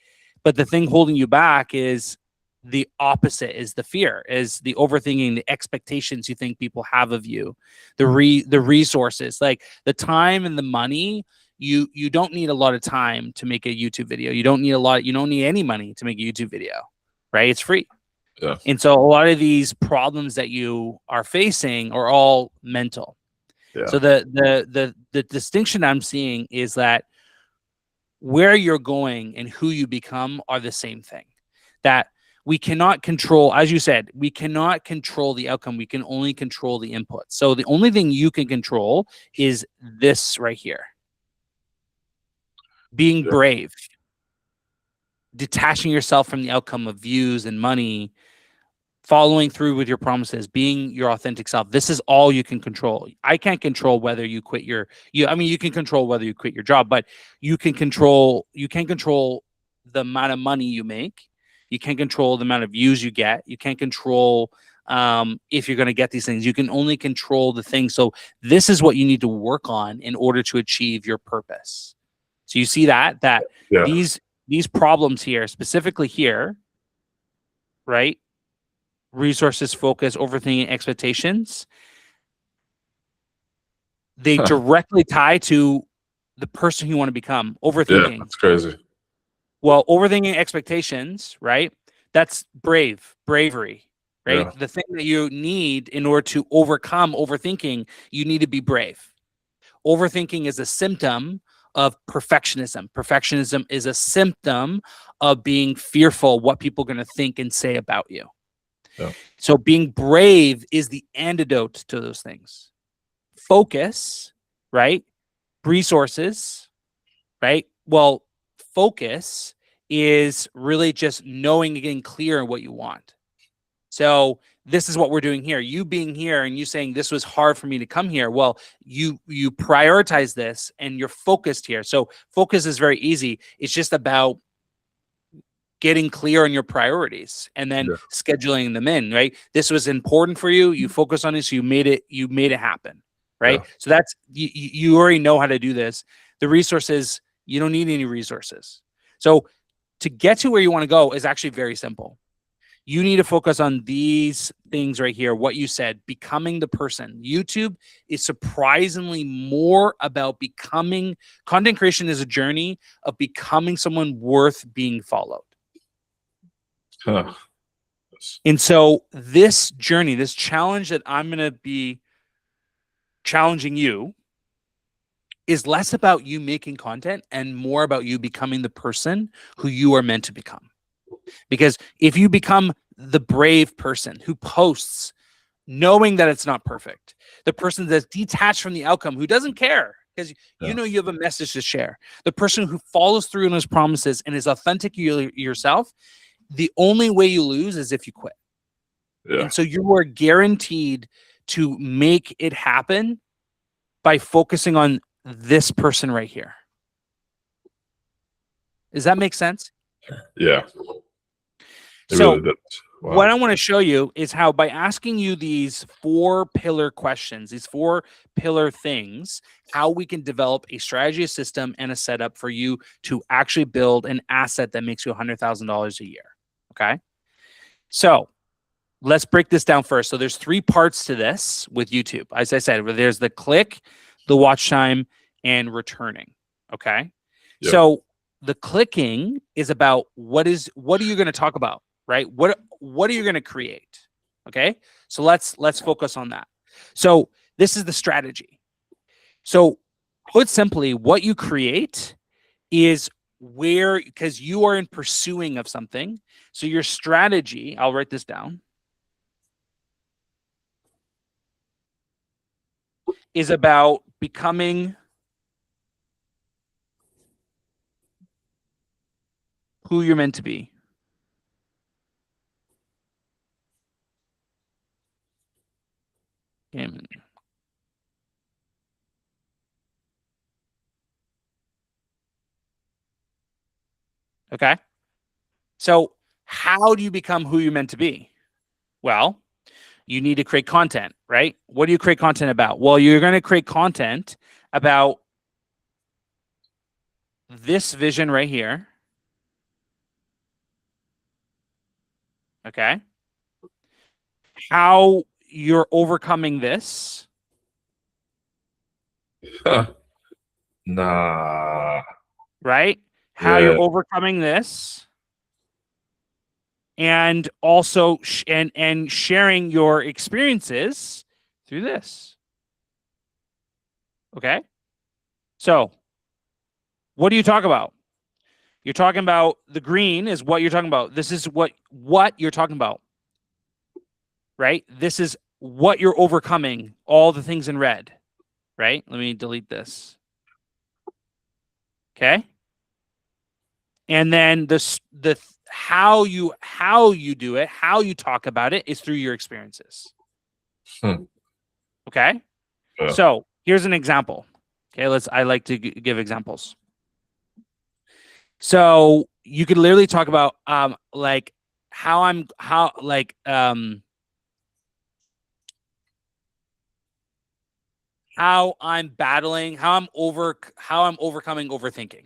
[SPEAKER 1] But the thing holding you back is the opposite, is the fear, is the overthinking, the expectations you think people have of you, the resources, like the time and the money. You don't need a lot of time to make a YouTube video. You don't need any money to make a YouTube video, right? It's free.
[SPEAKER 2] Yeah.
[SPEAKER 1] And so a lot of these problems that you are facing are all mental.
[SPEAKER 2] Yeah.
[SPEAKER 1] So the distinction I'm seeing is that where you're going and who you become are the same thing. That we cannot control, as you said, we cannot control the outcome. We can only control the input. So the only thing you can control is this right here. Being brave, detaching yourself from the outcome of views and money, following through with your promises, being your authentic self. This is all you can control. I can't control whether you quit you can control whether you quit your job, but you can't control the amount of money you make. You can't control the amount of views you get. You can't control if you're going to get these things. You can only control the things. So this is what you need to work on in order to achieve your purpose. So you see that
[SPEAKER 2] Yeah.
[SPEAKER 1] these problems here, specifically here, right? Resources, focus, overthinking, expectations. They directly tie to the person you want to become. Overthinking.
[SPEAKER 2] Yeah, that's crazy.
[SPEAKER 1] Well, overthinking expectations, right? That's bravery, right?
[SPEAKER 2] Yeah.
[SPEAKER 1] The thing that you need in order to overcome overthinking, you need to be brave. Overthinking is a symptom of perfectionism. Perfectionism is a symptom of being fearful what people are going to think and say about you.
[SPEAKER 2] Yeah.
[SPEAKER 1] So being brave is the antidote to those things. Focus, right? Resources, right? Well, focus is really just knowing and getting clear on what you want. So this is what we're doing here. You being here and you saying this was hard for me to come here. Well, you prioritize this and you're focused here. So focus is very easy. It's just about getting clear on your priorities and then scheduling them in, right? This was important for you. You focus on it. So you made it happen, right?
[SPEAKER 2] Yeah.
[SPEAKER 1] So that's, you already know how to do this. The resources, you don't need any resources. So to get to where you want to go is actually very simple. You need to focus on these things right here. What you said, becoming the person. YouTube is surprisingly more about becoming. Content creation is a journey of becoming someone worth being followed.
[SPEAKER 2] Huh.
[SPEAKER 1] And so this journey, this challenge that I'm going to be challenging you is less about you making content and more about you becoming the person who you are meant to become. Because if you become the brave person who posts knowing that it's not perfect, the person that's detached from the outcome, who doesn't care because you know you have a message to share, the person who follows through on his promises and is authentic yourself, the only way you lose is if you quit.
[SPEAKER 2] Yeah.
[SPEAKER 1] And so you are guaranteed to make it happen by focusing on this person right here. Does that make sense?
[SPEAKER 2] Yeah. It
[SPEAKER 1] So
[SPEAKER 2] really does. Wow.
[SPEAKER 1] what I want to show you is how by asking you these 4 pillar questions, these 4 pillar things, how we can develop a strategy, a system, and a setup for you to actually build an asset that makes you $100,000 a year. Okay. So let's break this down first. So there's 3 parts to this with YouTube. As I said, there's the click, the watch time, and returning. Okay.
[SPEAKER 2] Yep.
[SPEAKER 1] So the clicking is about what are you going to talk about, right? What are you going to create? Okay. So let's focus on that. So this is the strategy. So put simply, what you create is because you are in pursuing of something. So your strategy, I'll write this down, is about becoming who you're meant to be. Okay. So how do you become who you're meant to be? Well, you need to create content, right? What do you create content about? Well, you're going to create content about this vision right here. Okay. How you're overcoming this.
[SPEAKER 2] Nah.
[SPEAKER 1] Right? How you're overcoming this. And also and sharing your experiences through this. Okay? So, what do you talk about? You're talking about the green is what you're talking about. This is what you're talking about. Right? This is what you're overcoming, all the things in red. Right? Let me delete this. Okay? And then how you do it, how you talk about it is through your experiences. Okay.
[SPEAKER 2] Yeah.
[SPEAKER 1] So here's an example. Okay. I like to give examples. So you could literally talk about, like how I'm battling, how I'm overcoming overthinking,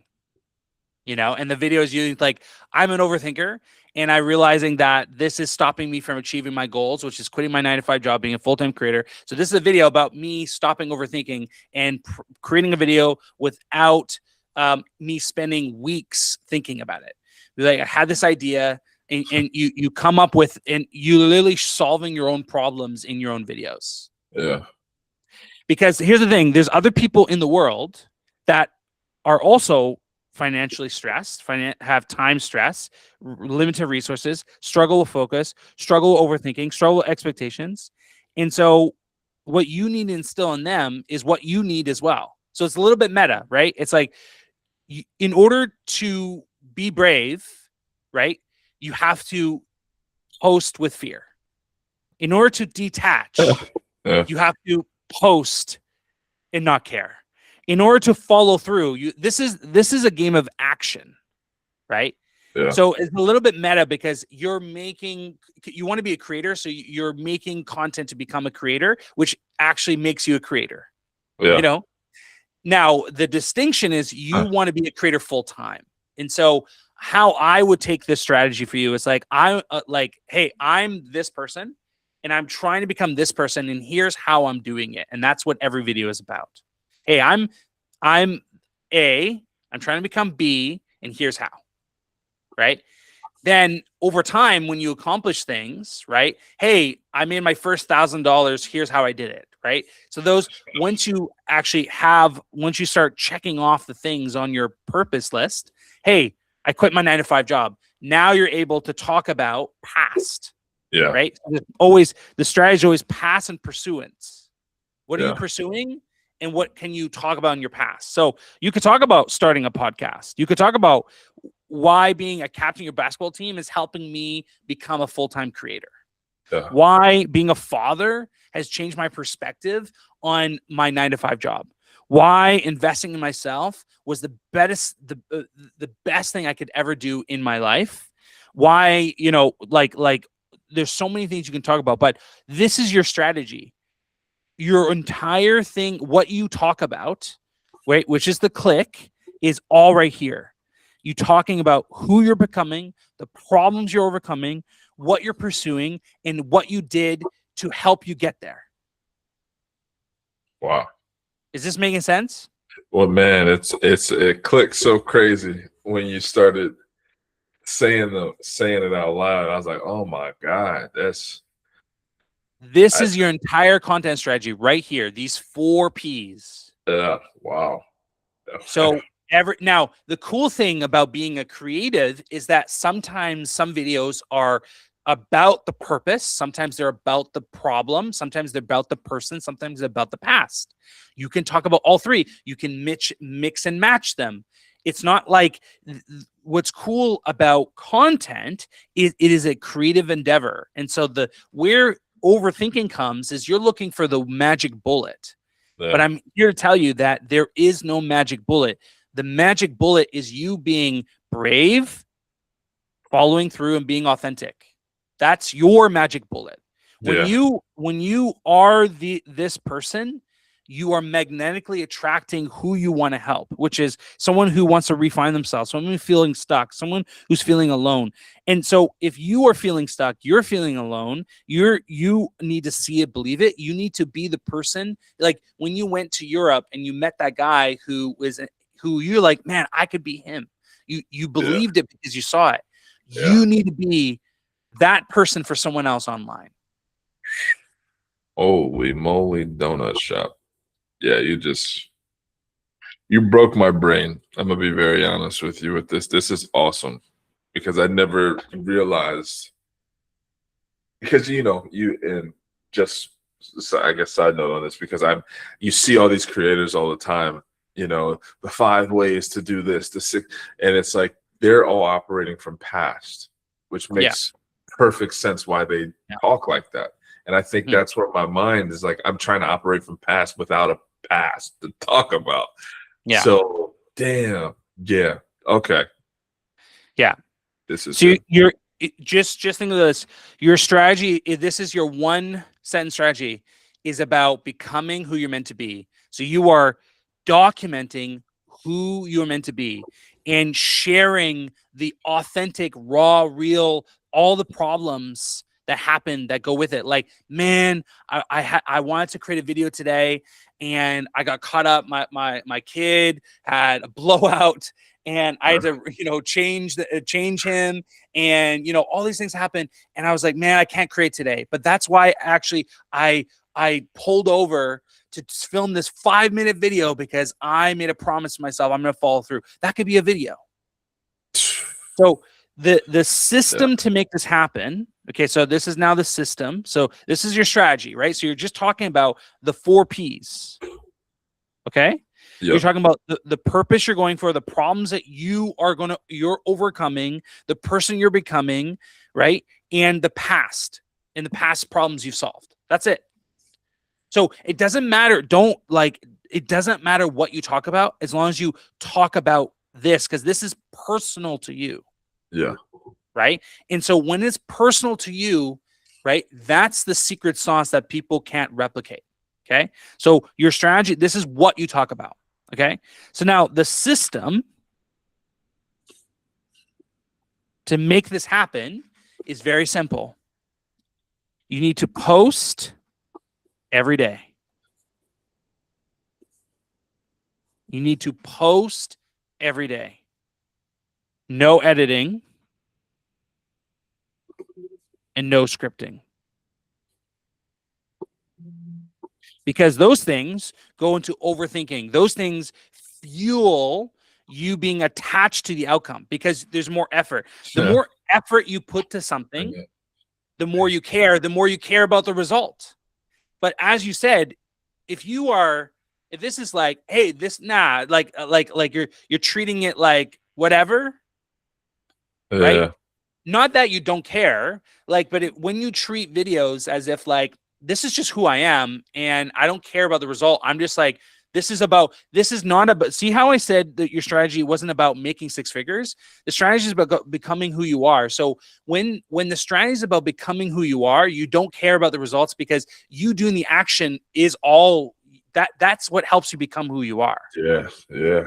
[SPEAKER 1] and the video is using like, I'm an overthinker and I'm realizing that this is stopping me from achieving my goals, which is quitting my 9-to-5 job, being a full-time creator. So this is a video about me stopping overthinking and creating a video without me spending weeks thinking about it. Like, I had this idea, and you come up with, and you literally solving your own problems in your own videos.
[SPEAKER 2] Yeah.
[SPEAKER 1] Because here's the thing, there's other people in the world that are also financially stressed, have time stress, limited resources, struggle with focus, struggle with overthinking, struggle with expectations. And so what you need to instill in them is what you need as well. So it's a little bit meta, right? It's like, in order to be brave, right, you have to post with fear. In order to detach, you have to post and not care. In order to follow through, this is a game of action, right?
[SPEAKER 2] Yeah.
[SPEAKER 1] So it's a little bit meta because you want to be a creator, so you're making content to become a creator, which actually makes you a creator.
[SPEAKER 2] Yeah.
[SPEAKER 1] Now the distinction is you want to be a creator full time. And so how I would take this strategy for you is like, hey, I'm this person and I'm trying to become this person, and here's how I'm doing it. And that's what every video is about. Hey, I'm A, I'm trying to become B, and here's how, right? Then over time, when you accomplish things, right? Hey, I made my first $1,000. Here's how I did it, right? So those, once you start checking off the things on your purpose list, hey, I quit my 9-to-5 job. Now you're able to talk about past, right? So the strategy is always past and pursuance. What are you pursuing? And what can you talk about in your past? So you could talk about starting a podcast. You could talk about why being a captain of your basketball team is helping me become a full-time creator. Yeah. Why being a father has changed my perspective on my 9-to-5 job. Why investing in myself was the best thing I could ever do in my life. Why, like there's so many things you can talk about, but this is your strategy. Your entire thing, what you talk about, right, which is the click, is all right here. You talking about who you're becoming, the problems you're overcoming, what you're pursuing, and what you did to help you get there.
[SPEAKER 2] Wow.
[SPEAKER 1] Is this making sense?
[SPEAKER 2] Well, man, it clicked so crazy when you started saying it out loud. I was like, oh my God,
[SPEAKER 1] this is your entire content strategy right here. These 4 Ps.
[SPEAKER 2] Yeah. Wow.
[SPEAKER 1] So now the cool thing about being a creative is that sometimes some videos are about the purpose. Sometimes they're about the problem. Sometimes they're about the person. Sometimes they're about the past. You can talk about all 3. You can mix and match them. It's not like, what's cool about content is it is a creative endeavor. And so where overthinking comes is you're looking for the magic bullet. Yeah. But I'm here to tell you that there is no magic bullet. The magic bullet is you being brave, following through, and being authentic. That's your magic bullet. When you are this person, you are magnetically attracting who you want to help, which is someone who wants to refine themselves, someone who's feeling stuck, someone who's feeling alone. And so if you are feeling stuck, you're feeling alone, you need to see it, believe it. You need to be the person, like when you went to Europe and you met that guy who you're like, man, I could be him. You believed it because you saw it. Yeah. You need to be that person for someone else online.
[SPEAKER 2] Holy moly, donut shop. Yeah, you broke my brain. I'm gonna be very honest with you with this. This is awesome because I never realized, because I guess side note on this, because you see all these creators all the time, the 5 ways to do this, the 6, and it's like they're all operating from past. which makes perfect sense why they talk like that. And I think that's where my mind is like, I'm trying to operate from past without a past to talk about.
[SPEAKER 1] Yeah.
[SPEAKER 2] So damn. Yeah. Okay.
[SPEAKER 1] Yeah.
[SPEAKER 2] This is
[SPEAKER 1] so you're just think of this. Your strategy, this is your one sentence strategy, is about becoming who you're meant to be. So you are documenting who you're meant to be and sharing the authentic, raw, real, all the problems that happen that go with it. Like, man, I wanted to create a video today and I got caught up. My kid had a blowout and I had to, change him, and all these things happen. And I was like, man, I can't create today. But that's why actually I pulled over to film this 5-minute video because I made a promise to myself I'm going to follow through. That could be a video. So the system to make this happen. Okay, so this is now the system. So this is your strategy, right? So you're just talking about the 4 Ps. Okay. Yep. You're talking about the purpose you're going for, the problems that you're overcoming, the person you're becoming, right? And the past problems you've solved. That's it. So it doesn't matter. It doesn't matter what you talk about as long as you talk about this, because this is personal to you.
[SPEAKER 2] Yeah.
[SPEAKER 1] Right. And so when it's personal to you, right, that's the secret sauce that people can't replicate. Okay. So your strategy, this is what you talk about. Okay. So now the system to make this happen is very simple. You need to post every day. You need to post every day. No editing and no scripting. Because those things go into overthinking. Those things fuel you being attached to the outcome because there's more effort. The more effort you put to something, the more you care about the result. But as you said, if this is like, hey, like you're treating it like whatever, right? Not that you don't care, but when you treat videos as if like, this is just who I am and I don't care about the result. I'm just like, this is not about, see how I said that your strategy wasn't about making 6 figures? The strategy is about becoming who you are. So when the strategy is about becoming who you are, you don't care about the results because you doing the action is all that's what helps you become who you are.
[SPEAKER 2] Yeah. Yeah.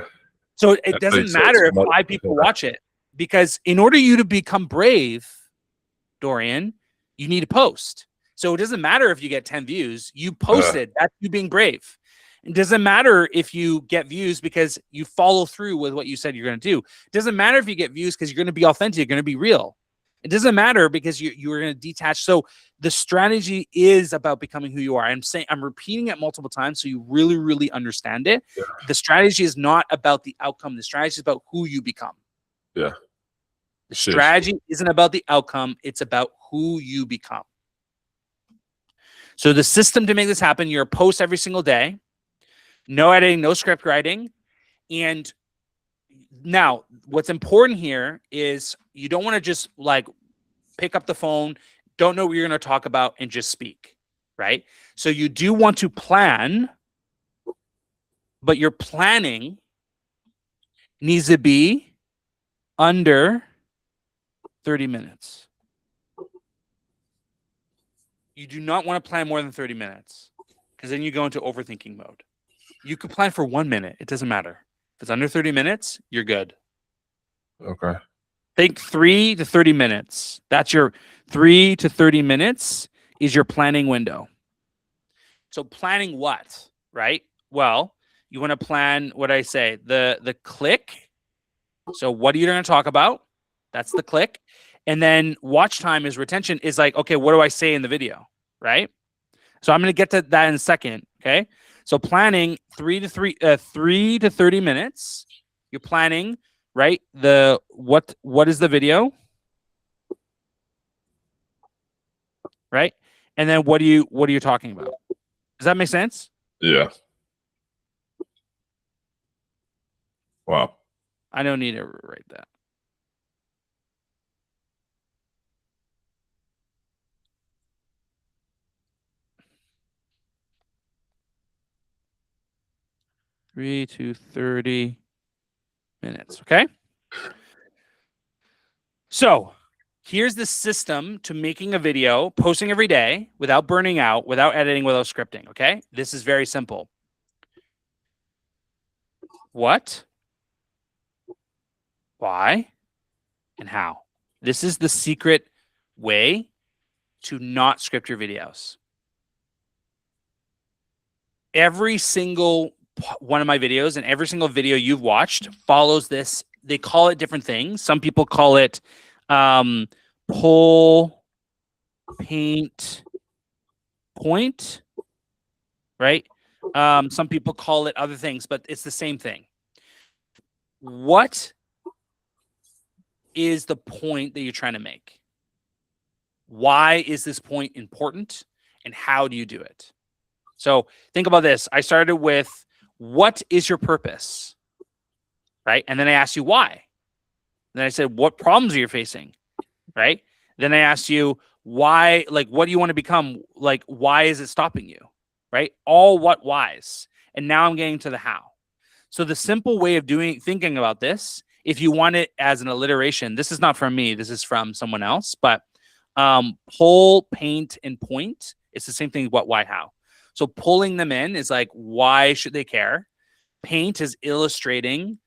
[SPEAKER 1] So it doesn't matter if 5 people watch it, because in order you to become brave, Dorian, you need to post. So it doesn't matter if you get 10 views, you posted. That's you being brave. It doesn't matter if you get views because you follow through with what you said you're going to do. It doesn't matter if you get views because you're going to be authentic, you're going to be real. It doesn't matter because you're going to detach. So the strategy is about becoming who you are. I'm repeating it multiple times so you really, really understand it. Yeah. The strategy is not about the outcome. The strategy is about who you become.
[SPEAKER 2] Yeah.
[SPEAKER 1] The strategy isn't about the outcome. It's about who you become. So the system to make this happen, you're post every single day, no editing, no script writing. And now what's important here is you don't want to just like pick up the phone, don't know what you're going to talk about and just speak, right? So you do want to plan, but your planning needs to be under 30 minutes. You do not want to plan more than 30 minutes because then you go into overthinking mode. You could plan for 1 minute. It doesn't matter. If it's under 30 minutes, you're good.
[SPEAKER 2] Okay.
[SPEAKER 1] Think 3 to 30 minutes. That's your 3 to 30 minutes is your planning window. So planning what, right? Well, you want to plan what I say, the click. So what are you going to talk about? That's the click. And then watch time is retention is like, okay, what do I say in the video, right? So I'm going to get to that in a second, okay? So planning 3 to 30 minutes. You're planning, right? What is the video? Right? And then what are you talking about? Does that make sense?
[SPEAKER 2] Yeah. Wow.
[SPEAKER 1] I don't need to write that. 3 to 30 minutes. Okay. So here's the system to making a video, posting every day without burning out, without editing, without scripting. Okay. This is very simple. What, why, and how. This is the secret way to not script your videos. Every single one of my videos and every single video you've watched follows this. They call it different things. Some people call it pull, paint, point, right? Some people call it other things, but it's the same thing. What is the point that you're trying to make? Why is this point important? And how do you do it? So think about this. I started with, what is your purpose? Right? And then I asked you why. And then I said, what problems are you facing? Right? Then I asked you why, like, what do you want to become? Like, why is it stopping you? Right? All what whys. And now I'm getting to the how. So the simple way of thinking about this, if you want it as an alliteration, this is not from me, this is from someone else, but pull, paint, and point, it's the same thing, what, why, how. So pulling them in is like, why should they care? Paint is illustrating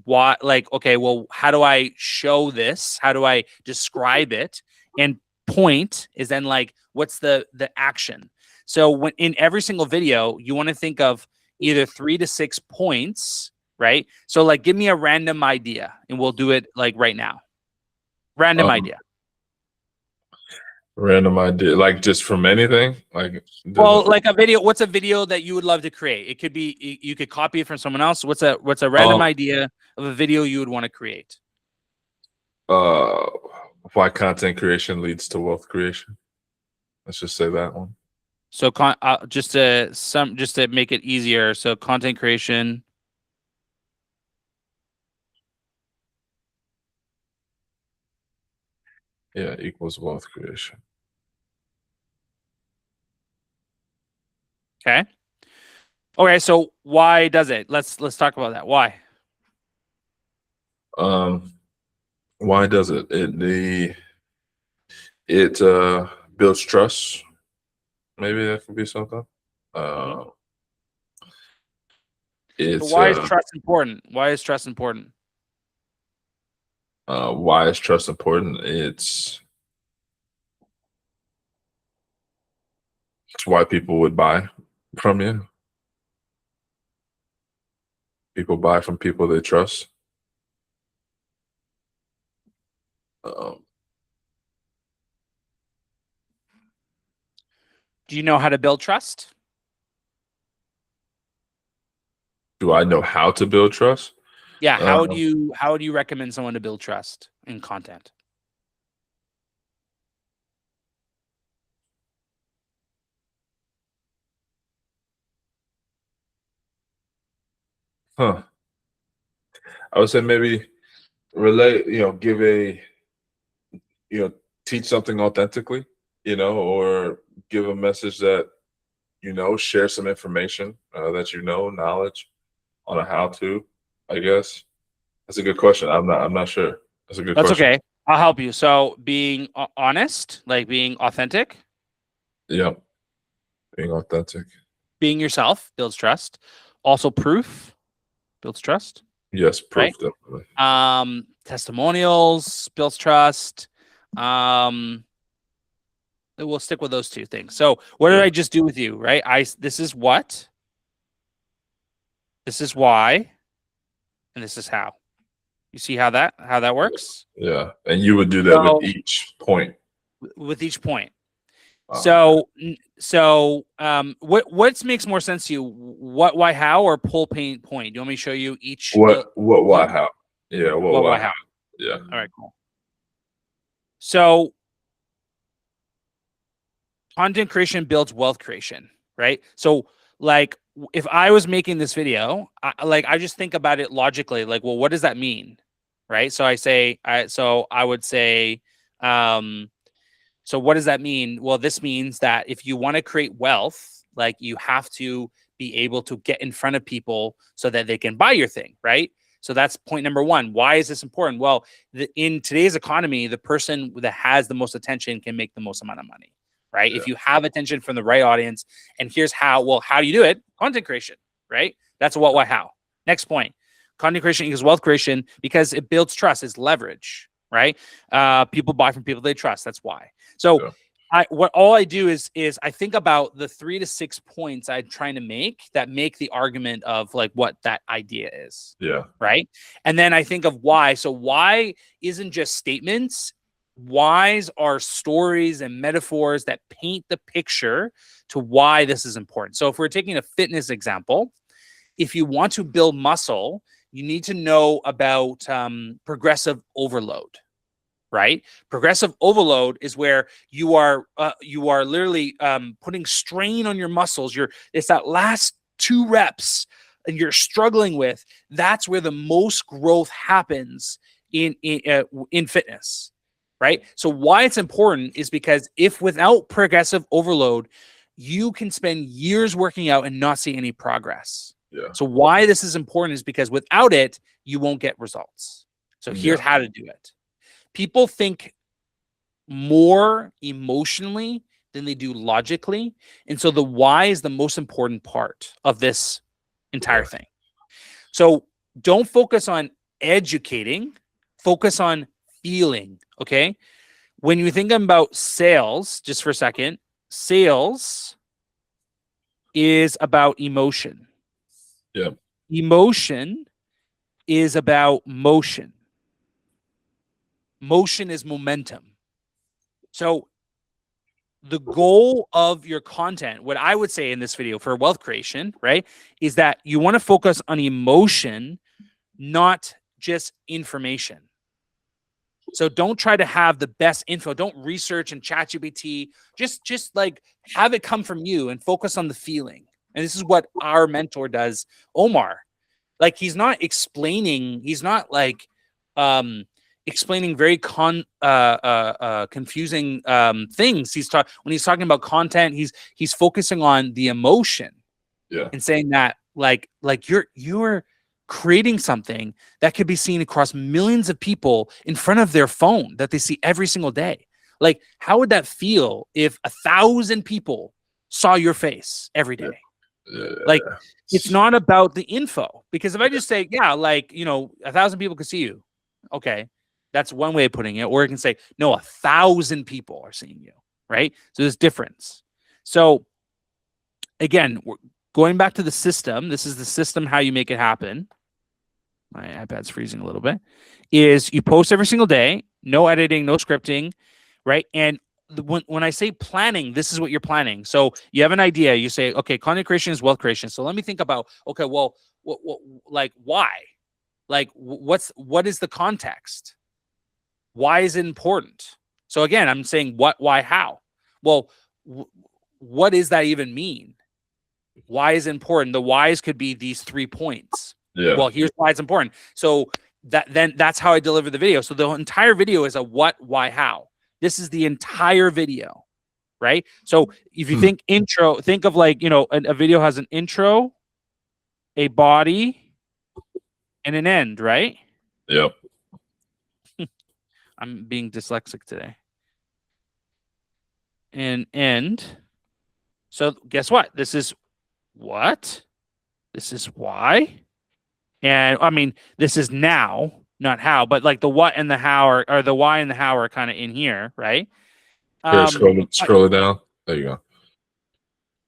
[SPEAKER 1] why, like, okay, well, how do I show this? How do I describe it? And point is then like, what's the action? So when in every single video, you want to think of either 3 to 6 points, right? So like, give me a random idea and we'll do it like right now. Random idea.
[SPEAKER 2] Random idea, like just from anything, like.
[SPEAKER 1] Well, like a video. What's a video that you would love to create? It could be, you could copy it from someone else. What's a random idea of a video you would want to create?
[SPEAKER 2] Why content creation leads to wealth creation. Let's just say that one.
[SPEAKER 1] So just to make it easier. So content creation.
[SPEAKER 2] Yeah, equals wealth creation.
[SPEAKER 1] Okay. Okay. So why does it? Let's talk about that. Why?
[SPEAKER 2] Why does it? It builds trust. Maybe that could be something. It's
[SPEAKER 1] so why is trust important? Why is trust important?
[SPEAKER 2] Why is trust important? It's why people would buy from you. People buy from people they trust.
[SPEAKER 1] Do you know how to build trust?
[SPEAKER 2] Do I know how to build trust?
[SPEAKER 1] Yeah. How do you recommend someone to build trust in content?
[SPEAKER 2] I would say maybe relate, give teach something authentically, or give a message that, share some information that knowledge on a how to, I guess. That's a good question. I'm not sure. That's a good question.
[SPEAKER 1] Okay. I'll help you. So being honest, like being authentic.
[SPEAKER 2] Yeah. Being authentic.
[SPEAKER 1] Being yourself builds trust. Also proof builds trust.
[SPEAKER 2] Yes, proof,
[SPEAKER 1] right?
[SPEAKER 2] definitely.
[SPEAKER 1] Testimonials builds trust. We'll stick with those two things. So what did I just do with you, right? This is what, this is why, and this is how. You see how that works?
[SPEAKER 2] Yeah. And you would do that with each point.
[SPEAKER 1] With each point. Wow. So what makes more sense to you? What, why, how, or pull, paint, point? Do you want me to show you each?
[SPEAKER 2] What, why, how? Yeah. What, why, how? Yeah.
[SPEAKER 1] All right, cool. So content creation builds wealth creation, right? So like if I was making this video, I just think about it logically, like, well, what does that mean? Right. So I would say, so what does that mean? Well, this means that if you want to create wealth, Like you have to be able to get in front of people so that they can buy your thing, right? So that's point number one. Why is this important? Well, in today's economy, the person that has the most attention can make the most amount of money, right?
[SPEAKER 2] Yeah.
[SPEAKER 1] If you have attention from the right audience, and here's how. Well, how do you do it? Content creation, right? That's what, why, how. Next point. Content creation equals wealth creation because it builds trust. It's leverage, right? People buy from people they trust. That's why. So all I do is I think about the 3 to 6 points I'm trying to make that make the argument of like what that idea is.
[SPEAKER 2] Yeah.
[SPEAKER 1] Right. And then I think of why. So why isn't just statements. Whys are stories and metaphors that paint the picture to why this is important. So if we're taking a fitness example, if you want to build muscle, you need to know about progressive overload, right? Progressive overload is where you are literally putting strain on your muscles. It's that last 2 reps and you're struggling with. That's where the most growth happens in fitness, right? So why it's important is because if without progressive overload, you can spend years working out and not see any progress.
[SPEAKER 2] Yeah.
[SPEAKER 1] So why this is important is because without it, you won't get results. So here's how to do it. People think more emotionally than they do logically. And so the why is the most important part of this entire thing. So don't focus on educating, focus on feeling, okay? When you think about sales, just for a second, sales is about emotion.
[SPEAKER 2] Yeah.
[SPEAKER 1] Emotion is about motion. Motion is momentum. So the goal of your content, what I would say in this video for wealth creation, right, is that you want to focus on emotion, not just information. So don't try to have the best info. Don't research and ChatGPT. Just like have it come from you and focus on the feeling. And this is what our mentor does, Omar. Like he's not explaining. He's not like explaining very confusing things. When he's talking about content, he's focusing on the emotion.
[SPEAKER 2] Yeah.
[SPEAKER 1] And saying that like you're creating something that could be seen across millions of people in front of their phone that they see every single day. Like, how would that feel if 1,000 people saw your face every day? Like, it's not about the info, because if I just say, yeah, like, 1,000 people could see you. Okay. That's one way of putting it. Or it can say, no, 1,000 people are seeing you. Right. So there's difference. So again, we're going back to the system. This is the system, how you make it happen. My iPad's freezing a little bit. Is you post every single day, no editing, no scripting, right? And when I say planning, this is what you're planning. So you have an idea. You say, okay, content creation is wealth creation. So let me think about, okay, well, like why? Like what is the context? Why is it important? So again, I'm saying what, why, how? Well, what does that even mean? Why is it important? The whys could be these 3 points.
[SPEAKER 2] Yeah.
[SPEAKER 1] Well, here's why it's important. So that's how I deliver the video. So the entire video is a what, why, how. This is the entire video, right? So if you think intro, think of like, a video has an intro, a body, and an end, right?
[SPEAKER 2] Yep.
[SPEAKER 1] I'm being dyslexic today. And end. So guess what? This is what? This is why. And I mean, this is now, not how, but like the what and the how or the why and the how are kind of in here, right?
[SPEAKER 2] Here, scroll it down. There you go.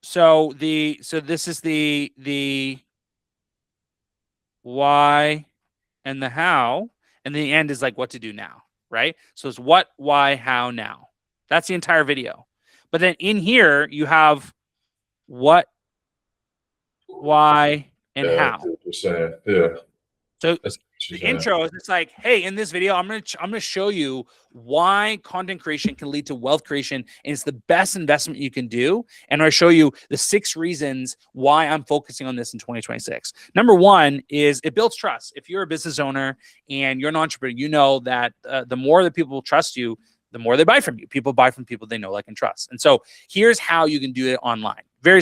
[SPEAKER 1] So this is the why and the how, and the end is like what to do now, right? So it's what, why, how, now. That's the entire video. But then in here you have what, why, and how.
[SPEAKER 2] Yeah.
[SPEAKER 1] So the intro is just like, hey, in this video, I'm gonna show you why content creation can lead to wealth creation, and it's the best investment you can do. And I'll show you the 6 reasons why I'm focusing on this in 2026. Number 1 is it builds trust. If you're a business owner and you're an entrepreneur, you know that the more that people trust you, the more they buy from you. People buy from people they know, like, and trust. And so here's how you can do it online. You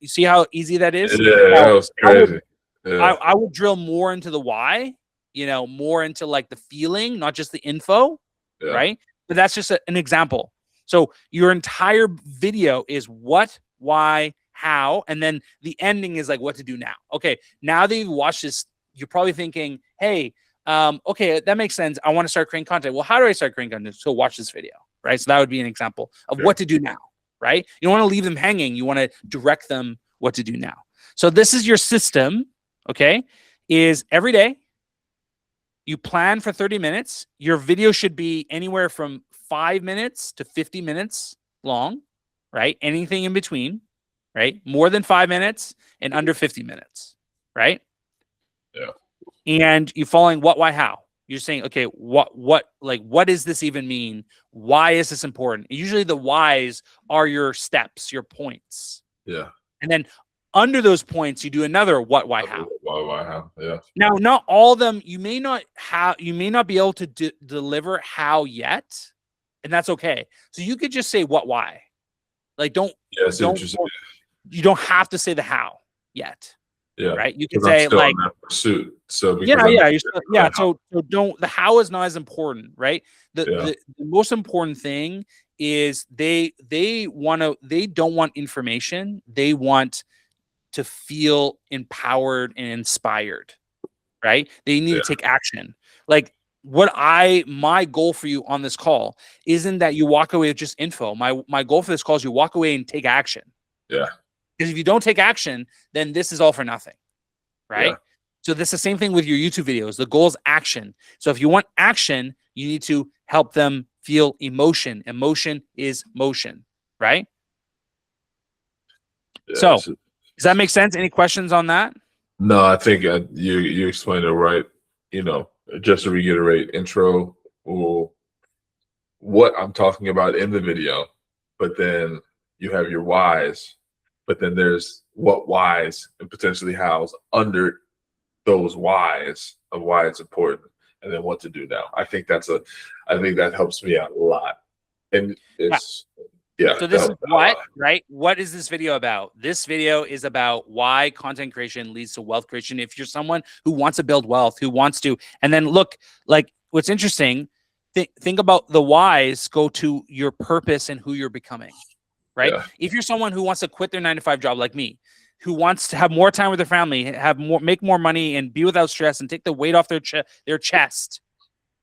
[SPEAKER 1] see how easy that is?
[SPEAKER 2] Yeah,
[SPEAKER 1] Now,
[SPEAKER 2] that was crazy.
[SPEAKER 1] I would drill more into the why, more into like the feeling, not just the info, right? But that's just an example. So your entire video is what, why, how, and then the ending is like what to do now. Okay, now that you've watched this, you're probably thinking, hey, okay, that makes sense. I want to start creating content. Well, how do I start creating content? So watch this video, right? So that would be an example of what to do now, right? You don't want to leave them hanging. You want to direct them what to do now. So this is your system, okay? Is every day you plan for 30 minutes. Your video should be anywhere from 5 minutes to 50 minutes long, right? Anything in between, right? More than 5 minutes and under 50 minutes, right?
[SPEAKER 2] Yeah.
[SPEAKER 1] And you're following what, why, how. You're saying, okay, what does this even mean? Why is this important? Usually the whys are your steps, your points.
[SPEAKER 2] Yeah.
[SPEAKER 1] And then under those points, you do another what, why, how.
[SPEAKER 2] Why, how? Yeah.
[SPEAKER 1] Now, not all of them. You may not be able to deliver how yet, and that's okay. So you could just say what, why. Like, you don't have to say the how yet.
[SPEAKER 2] Yeah.
[SPEAKER 1] Right. You can say like
[SPEAKER 2] pursuit. So
[SPEAKER 1] So don't. The how is not as important, right? The most important thing is they don't want information. They want to feel empowered and inspired, right? They need to take action. Like my goal for you on this call isn't that you walk away with just info. My goal for this call is you walk away and take action.
[SPEAKER 2] Yeah.
[SPEAKER 1] Because if you don't take action, then this is all for nothing, right?
[SPEAKER 2] Yeah.
[SPEAKER 1] So this is the same thing with your YouTube videos. The goal is action. So if you want action, you need to help them feel emotion. Emotion is motion, right?
[SPEAKER 2] Yeah,
[SPEAKER 1] so does that make sense? Any questions on that?
[SPEAKER 2] No, I think you explained it right. Just to reiterate, intro, what I'm talking about in the video, but then you have your whys, but then there's what whys and potentially hows under those whys of why it's important, and then what to do now. I think that helps me out a lot. And it's
[SPEAKER 1] so this is what, right? What is this video about? This video is about why content creation leads to wealth creation. If you're someone who wants to build wealth, who wants to, and then look, like what's interesting, think about the whys go to your purpose and who you're becoming, right? Yeah. If you're someone who wants to quit their 9-to-5 job like me, who wants to have more time with their family, make more money and be without stress and take the weight off their chest,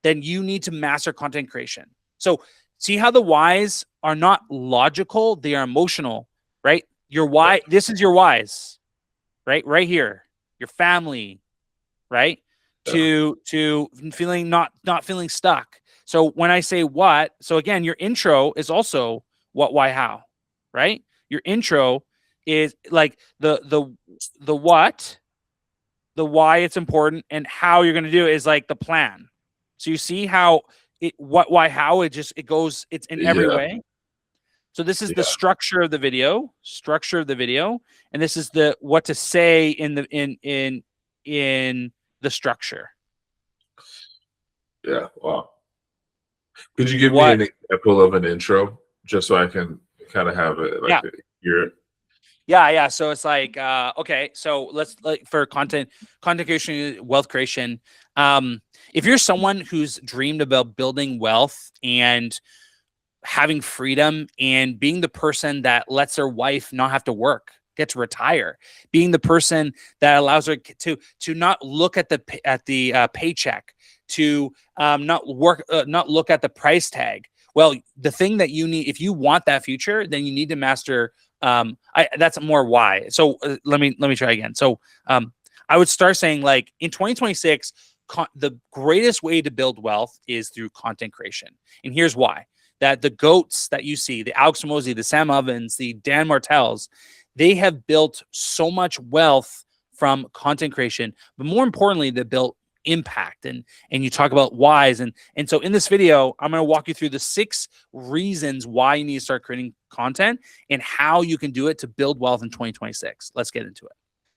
[SPEAKER 1] then you need to master content creation. So see how the whys are not logical, they are emotional, right? Your why, this is your whys, right? Right here, your family, right? To feeling not feeling stuck. So when I say what, so again, your intro is also what, why, how, right? Your intro is like the what, the why it's important, and how you're going to do it is like the plan. So you see how what, why, how it's in every way. So this is the structure of the video, and this is the what to say in the structure.
[SPEAKER 2] Yeah. Wow. Could you give me an example of an intro just so I can kind of have it hear it?
[SPEAKER 1] Yeah. So it's like, okay, so let's for content creation, wealth creation. If you're someone who's dreamed about building wealth and having freedom and being the person that lets their wife not have to work, get to retire, being the person that allows her to not look at the paycheck, to not look at the price tag. Well, the thing that you need, if you want that future, then you need to master. That's more why. So let me try again. So I would start saying, like, in 2026, the greatest way to build wealth is through content creation. And here's why. That the GOATs that you see, the Alex Hormozi, the Sam Ovens, the Dan Martells, they have built so much wealth from content creation, but more importantly, they built impact. And you talk about whys. And so in this video, I'm going to walk you through the 6 reasons why you need to start creating content and how you can do it to build wealth in 2026. Let's get into it.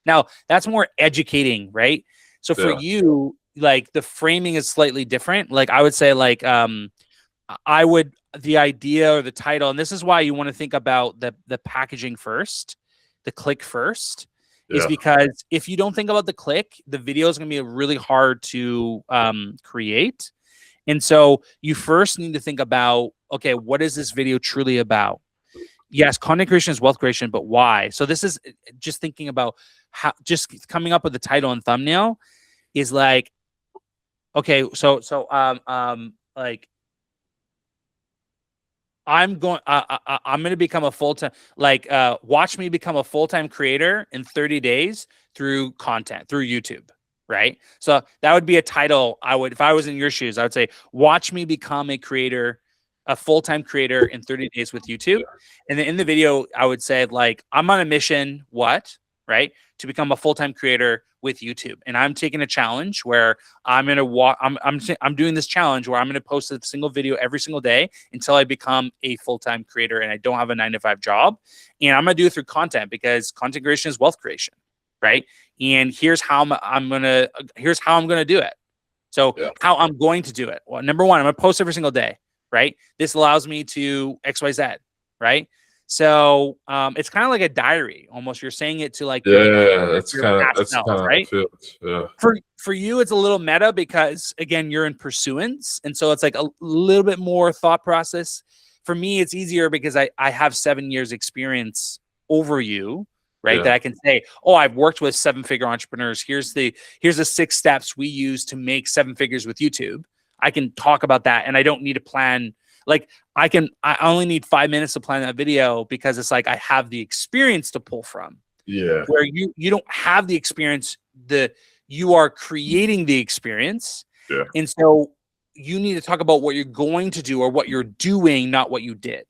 [SPEAKER 1] Now, that's more educating, right? So for you, like, the framing is slightly different. Like, I would say, like, I would the idea or the title, and this is why you want to think about the packaging first, the click first, is because if you don't think about the click, the video is going to be really hard to create. And so you first need to think about, okay, what is this video truly about? Yes, content creation is wealth creation, but why? So this is just thinking about how, just coming up with the title and thumbnail is like, okay, like I'm going to become a full-time, like watch me become a full-time creator in 30 days through content, through YouTube, right? So that would be a title I would, if I was in your shoes, I would say, watch me become a creator, a full-time creator in 30 days with YouTube. And then in the video, I would say, like, I'm on a mission, right? To become a full-time creator with YouTube. And I'm taking a challenge where I'm going to walk, I'm doing this challenge where I'm going to post a single video every single day until I become a full-time creator and I don't have a 9-to-5 job. And I'm going to do it through content, because content creation is wealth creation, right? And here's how I'm going to do it. So how I'm going to do it. Well, number one, I'm going to post every single day, right? This allows me to XYZ, right? So it's kind of like a diary almost. You're saying it to like
[SPEAKER 2] that's kind of
[SPEAKER 1] right?
[SPEAKER 2] Yeah.
[SPEAKER 1] For you, it's a little meta because again, you're in pursuance, and so it's like a little bit more thought process. For me, it's easier because I have 7 years experience over you, right? That I can say, oh, I've worked with 7-figure entrepreneurs. Here's the 6 steps we use to make 7 figures with YouTube. I can talk about that, and I don't need to plan. Like I only need 5 minutes to plan that video because it's like I have the experience to pull from.
[SPEAKER 2] Yeah.
[SPEAKER 1] Where you don't have the experience, you are creating the experience.
[SPEAKER 2] Yeah.
[SPEAKER 1] And so you need to talk about what you're going to do or what you're doing, not what you did.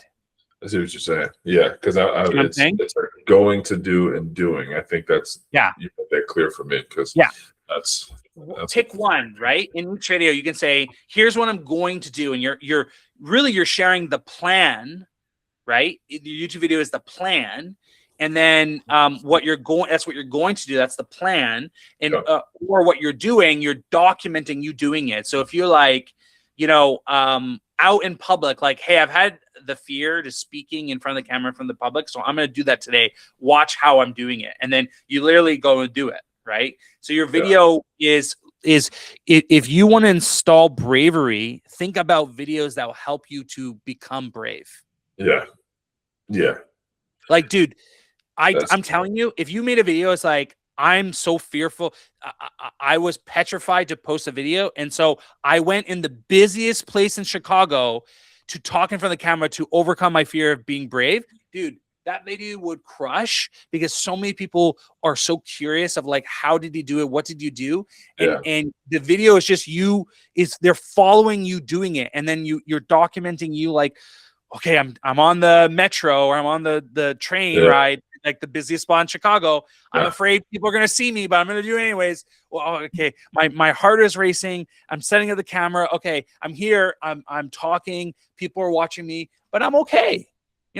[SPEAKER 2] I see what you're saying. Yeah, because it's like going to do and doing. I think that's you made that clear for me, because that's
[SPEAKER 1] pick one, right? In each video, you can say, here's what I'm going to do. And you're sharing the plan, right? The YouTube video is the plan. And then that's what you're going to do. That's the plan. And or what you're doing, you're documenting you doing it. So if you're like, out in public, like, hey, I've had the fear to speaking in front of the camera, in front of the public, so I'm going to do that today. Watch how I'm doing it. And then you literally go and do it. Right. So your video is if you want to install bravery, think about videos that will help you to become brave.
[SPEAKER 2] Yeah. Yeah.
[SPEAKER 1] Like, dude, I'm telling you, if you made a video, it's like, I'm so fearful. I was petrified to post a video. And so I went in the busiest place in Chicago to talk in front of the camera to overcome my fear of being brave. Dude, that video would crush because so many people are so curious of like, how did he do it? What did you do? And the video is just they're following you doing it. And then you're documenting you like, okay, I'm on the metro or I'm on the train ride, like the busiest spot in Chicago. I'm afraid people are going to see me, but I'm going to do it anyways. Well, okay. My heart is racing. I'm setting up the camera. Okay. I'm here. I'm talking. People are watching me, but I'm okay.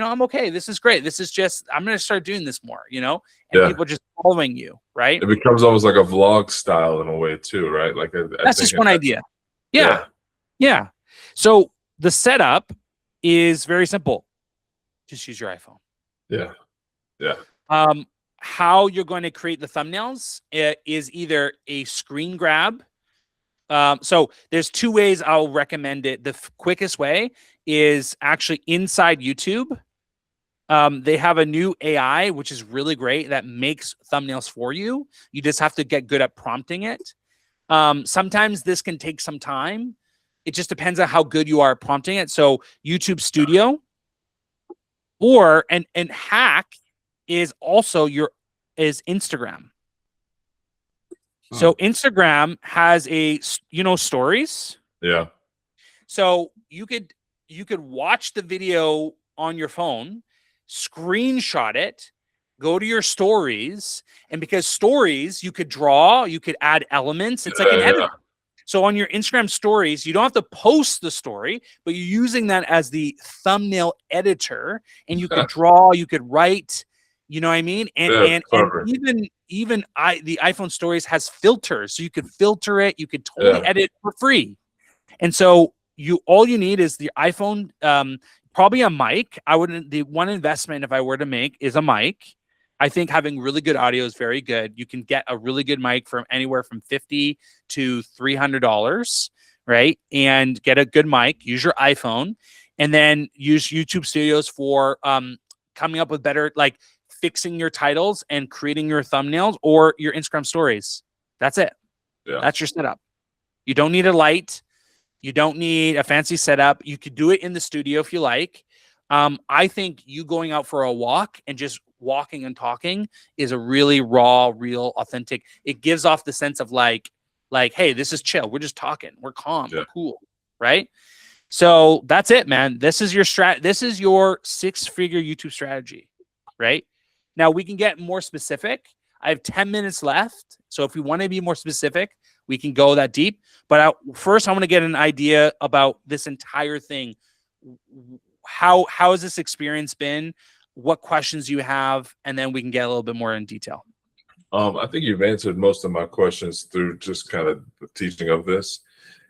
[SPEAKER 1] I'm okay. This is great. This is just, I'm going to start doing this more, and people just following you, right?
[SPEAKER 2] It becomes almost like a vlog style in a way too, right? Like
[SPEAKER 1] that's just one idea. Yeah. So the setup is very simple. Just use your iPhone.
[SPEAKER 2] Yeah.
[SPEAKER 1] How you're going to create the thumbnails is either a screen grab. So there's 2 ways I'll recommend it. The quickest way is actually inside YouTube. They have a new AI, which is really great, that makes thumbnails for you. You just have to get good at prompting it. Sometimes this can take some time. It just depends on how good you are at prompting it. So YouTube Studio and Hack is also is Instagram. So Instagram has stories.
[SPEAKER 2] Yeah.
[SPEAKER 1] So you could watch the video on your phone, screenshot it, go to your stories, and because stories, you could draw, you could add elements. It's like an editor. So on your Instagram stories, you don't have to post the story, but you're using that as the thumbnail editor, and you could draw, you could write, you know what I mean? And even the iPhone stories has filters, so you could filter it, you could totally edit for free. And so all you need is the iPhone, probably a mic. The one investment if I were to make is a mic. I think having really good audio is very good. You can get a really good mic from anywhere from $50 to $300, right? And get a good mic, use your iPhone, and then use YouTube Studios for coming up with better, like fixing your titles and creating your thumbnails or your Instagram stories. That's it.
[SPEAKER 2] Yeah.
[SPEAKER 1] That's your setup. You don't need a light. You don't need a fancy setup. You could do it in the studio if you like. I think you going out for a walk and just walking and talking is a really raw, real, authentic. It gives off the sense of like, hey, this is chill. We're just talking. We're calm.
[SPEAKER 2] Yeah.
[SPEAKER 1] We're cool. Right? So that's it, man. This is your This is your 6-figure YouTube strategy, right? Now we can get more specific. I have 10 minutes left. So if we want to be more specific, we can go that deep. But first, I want to get an idea about this entire thing. How has this experience been? What questions you have? And then we can get a little bit more in detail.
[SPEAKER 2] I think you've answered most of my questions through just kind of the teaching of this.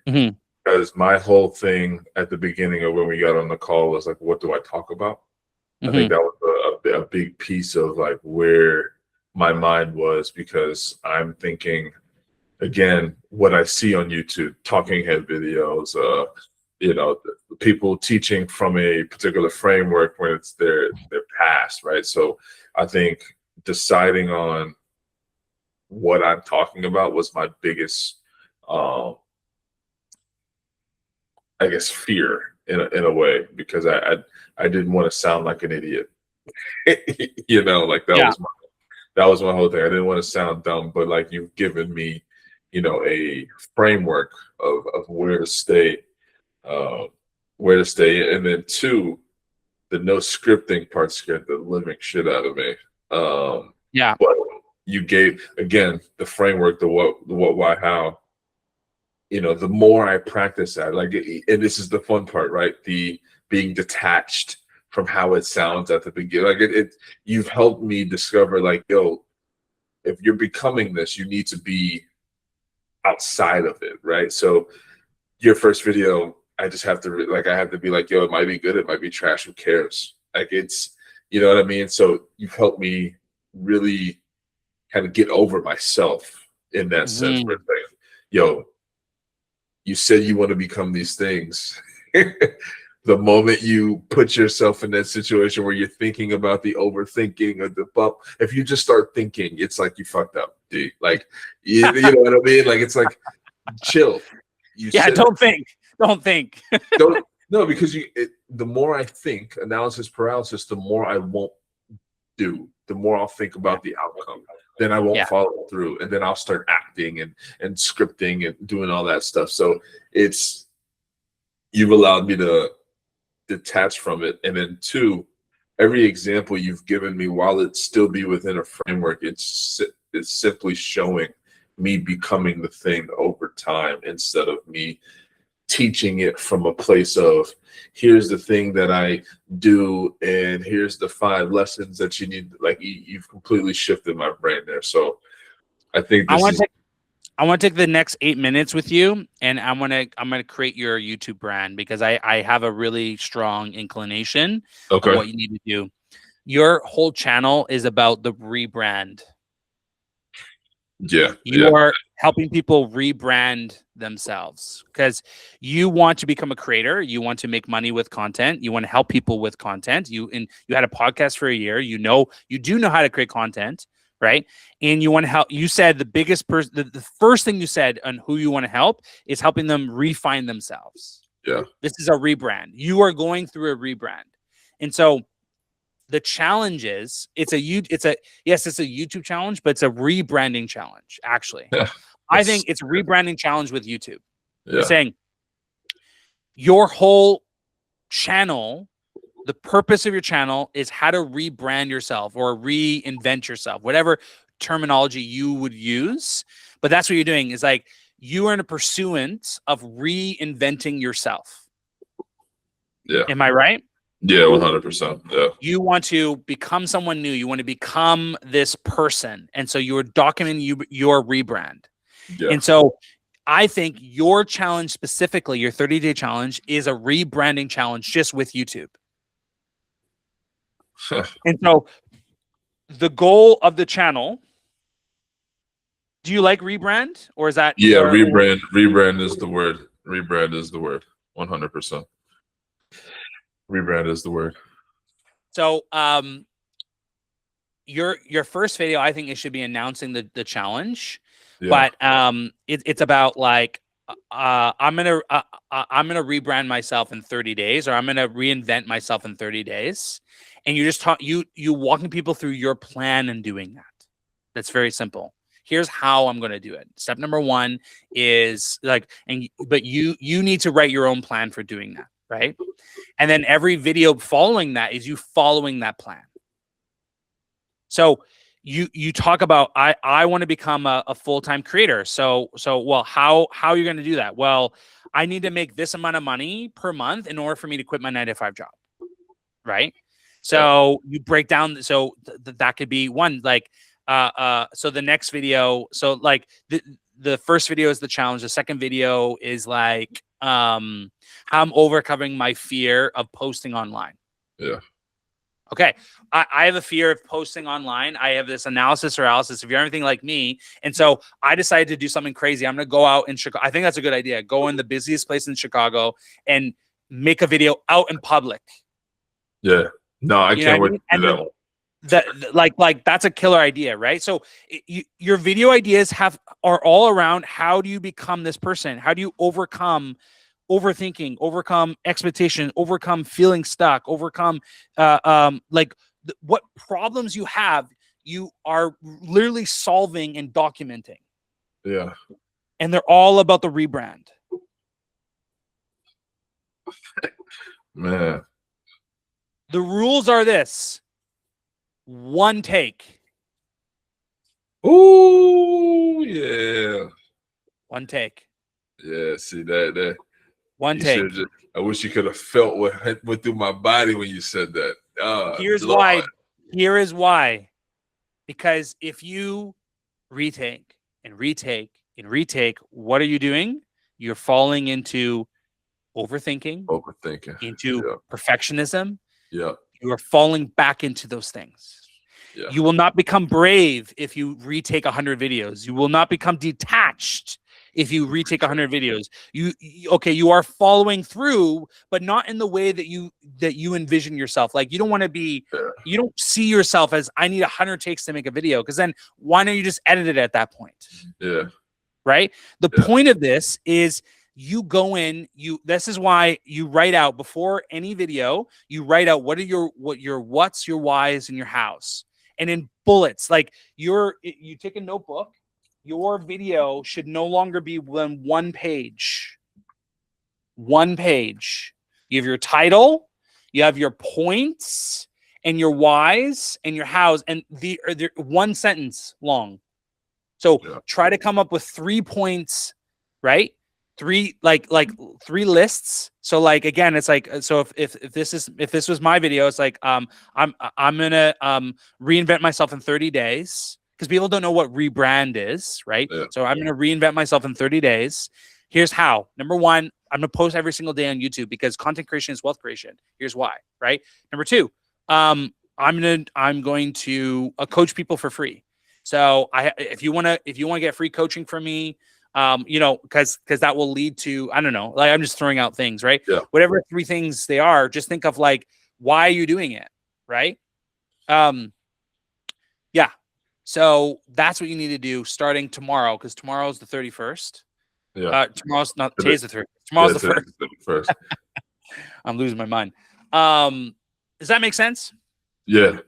[SPEAKER 1] Mm-hmm.
[SPEAKER 2] Because my whole thing at the beginning of when we got on the call was like, what do I talk about?
[SPEAKER 1] Mm-hmm.
[SPEAKER 2] I think that was a big piece of like where my mind was, because I'm thinking, again, what I see on YouTube, talking head videos, people teaching from a particular framework when it's their past, right? So I think deciding on what I'm talking about was my biggest, I guess, fear in a way, because I didn't want to sound like an idiot. Like that was my whole thing. I didn't want to sound dumb, but like you've given me, a framework of where to stay, and then 2, the no scripting part scared the living shit out of me. But you gave, again, the framework, the what, why, how. The more I practice that, like, and this is the fun part, right? The being detached from how it sounds at the beginning. Like you've helped me discover, like, yo, if you're becoming this, you need to be outside of it, right? So your first video, I just have to I have to be like, yo, it might be good, it might be trash, who cares? Like, it's, you know what I mean? So you've helped me really kind of get over myself in that sense, where it's like, yo, you said you want to become these things. The moment you put yourself in that situation where you're thinking about the overthinking or the bump, if you just start thinking, it's like you fucked up, dude. Like, you know what I mean? Like, it's like, chill.
[SPEAKER 1] Don't think.
[SPEAKER 2] No, because the more I think, analysis paralysis, the more I won't do, the more I'll think about the outcome. Then I won't follow through, and then I'll start acting and scripting and doing all that stuff. So you've allowed me to detach from it. And then 2, every example you've given me, while it still be within a framework, it's simply showing me becoming the thing over time, instead of me teaching it from a place of, here's the thing that I do, and here's the 5 lessons that you need. Like, you've completely shifted my brain there. So I think I want
[SPEAKER 1] to take the next 8 minutes with you, and I'm gonna create your YouTube brand, because I have a really strong inclination of what you need to do. Your whole channel is about the rebrand. You are helping people rebrand themselves, because you want to become a creator. You want to make money with content. You want to help people with content. You had a podcast for a year. You do know how to create content, right? And you want to help. You said the first thing you said on who you want to help is helping them refine themselves.
[SPEAKER 2] Yeah.
[SPEAKER 1] This is a rebrand. You are going through a rebrand. And so the challenge is, it's a YouTube challenge, but it's a rebranding challenge, actually. I think it's a rebranding challenge with YouTube. You're saying your whole channel, the purpose of your channel is how to rebrand yourself or reinvent yourself, whatever terminology you would use. But that's what you're doing, is like, you are in a pursuance of reinventing yourself.
[SPEAKER 2] Yeah.
[SPEAKER 1] Am I right?
[SPEAKER 2] Yeah, 100%. Yeah.
[SPEAKER 1] You want to become someone new. You want to become this person. And so you're documenting your rebrand. Yeah. And so I think your challenge specifically, your 30-day challenge, is a rebranding challenge just with YouTube. And so the goal of the channel, do you like rebrand, or is that
[SPEAKER 2] Yeah,
[SPEAKER 1] or
[SPEAKER 2] rebrand is the word. Rebrand is the word. 100%. Rebrand is the word.
[SPEAKER 1] so your first video, I think it should be announcing the challenge.
[SPEAKER 2] Yeah.
[SPEAKER 1] But it's about like I'm gonna rebrand myself in 30 days, or I'm gonna reinvent myself in 30 days. And you just talk you walking people through your plan and doing that. That's very simple. Here's how I'm gonna do it. Step number one is like, but you need to write your own plan for doing that, right? And then every video following that is you following that plan. So you talk about I want to become a full-time creator. So well, how are you going to do that? Well, I need to make this amount of money per month in order for me to quit my 9-to-5 job. Right? So you break down, so that could be one, like so the next video, so like the first video is the challenge, the second video is like how I'm overcoming my fear of posting online.
[SPEAKER 2] Yeah.
[SPEAKER 1] Okay, I have a fear of posting online. I have this analysis paralysis. If you're anything like me, and so I decided to do something crazy. I'm going to go out in Chicago. I think that's a good idea. Go in the busiest place in Chicago and make a video out in public.
[SPEAKER 2] Yeah. No, I can't wait to do that one.
[SPEAKER 1] Like that's a killer idea, right? So your video ideas are all around how do you become this person? How do you overcome overthinking, overcome expectation, overcome feeling stuck, overcome what problems you have, you are literally solving and documenting.
[SPEAKER 2] Yeah.
[SPEAKER 1] And they're all about the rebrand.
[SPEAKER 2] Man.
[SPEAKER 1] The rules are this: one take.
[SPEAKER 2] Ooh, yeah.
[SPEAKER 1] One take.
[SPEAKER 2] Yeah, see that.
[SPEAKER 1] One take.
[SPEAKER 2] I wish you could have felt what went through my body when you said that.
[SPEAKER 1] Here's why. Here is why. Because if you retake and retake and retake, what are you doing? You're falling into overthinking, into perfectionism.
[SPEAKER 2] Yeah.
[SPEAKER 1] You are falling back into those things. Yeah. You will not become brave if you retake 100 videos. You will not become detached if you retake 100 videos. You are following through, but not in the way that you envision yourself. Like you don't want to be, you don't see yourself as I need 100 takes to make a video, because then why don't you just edit it at that point?
[SPEAKER 2] Yeah.
[SPEAKER 1] Right. The point of this is you go in, this is why you write out before any video, you write out what are your what's, your whys, and your hows. And in bullets, like you take a notebook, your video should no longer be one page. One page. You have your title, you have your points, and your whys, and your hows, and they're one sentence long. So try to come up with 3 points, right? Three lists. So like again, it's like, so if this was my video, it's like I'm gonna reinvent myself in 30 days, because people don't know what rebrand is, right? So I'm gonna reinvent myself in 30 days. Here's how. Number one, I'm gonna post every single day on YouTube, because content creation is wealth creation. Here's why, right? Number two, I'm going to coach people for free. So if you want to get free coaching from me, because that will lead to, I don't know, like I'm just throwing out things, right?
[SPEAKER 2] Yeah.
[SPEAKER 1] Whatever 3 things they are, just think of like, why are you doing it? Right. Yeah. So that's what you need to do starting tomorrow, because tomorrow's the 31st.
[SPEAKER 2] Yeah.
[SPEAKER 1] Tomorrow's not, today's the 30th. Tomorrow's the first. I'm losing my mind. Does that make sense?
[SPEAKER 2] Yeah.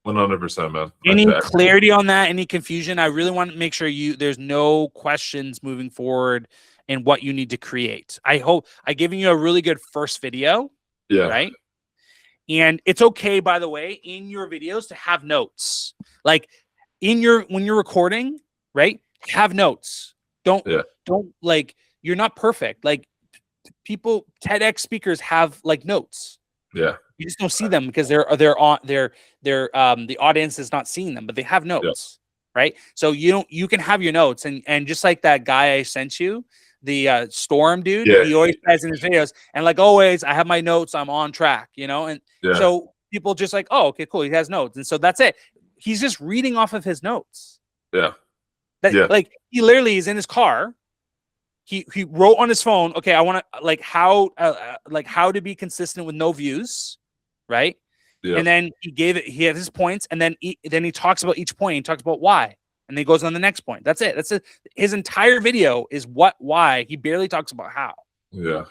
[SPEAKER 2] 100%, man.
[SPEAKER 1] Any clarity on that? Any confusion? I really want to make sure there's no questions moving forward in what you need to create. I hope I've given you a really good first video.
[SPEAKER 2] Yeah.
[SPEAKER 1] Right. And it's okay, by the way, in your videos to have notes. Like when you're recording, right? Have notes. Don't like, you're not perfect. Like people, TEDx speakers have like notes.
[SPEAKER 2] Yeah.
[SPEAKER 1] You just don't see them because the audience is not seeing them, but they have notes, right? So you can have your notes, and just like that guy I sent you, the Storm dude,
[SPEAKER 2] Yeah.
[SPEAKER 1] he always says in his videos, and like always, I have my notes, I'm on track, you know, and
[SPEAKER 2] Yeah.
[SPEAKER 1] so people just like, oh, okay, cool, he has notes, and so that's it. He's just reading off of his notes.
[SPEAKER 2] Yeah.
[SPEAKER 1] That
[SPEAKER 2] Yeah.
[SPEAKER 1] like he literally is in his car. He wrote on his phone, okay, I want to like how to be consistent with no views, right?
[SPEAKER 2] Yeah.
[SPEAKER 1] And then he had his points, and then he talks about each point. He talks about why, and then he goes on the next point. That's it. That's it. His entire video is why. He barely talks about how.
[SPEAKER 2] Yeah.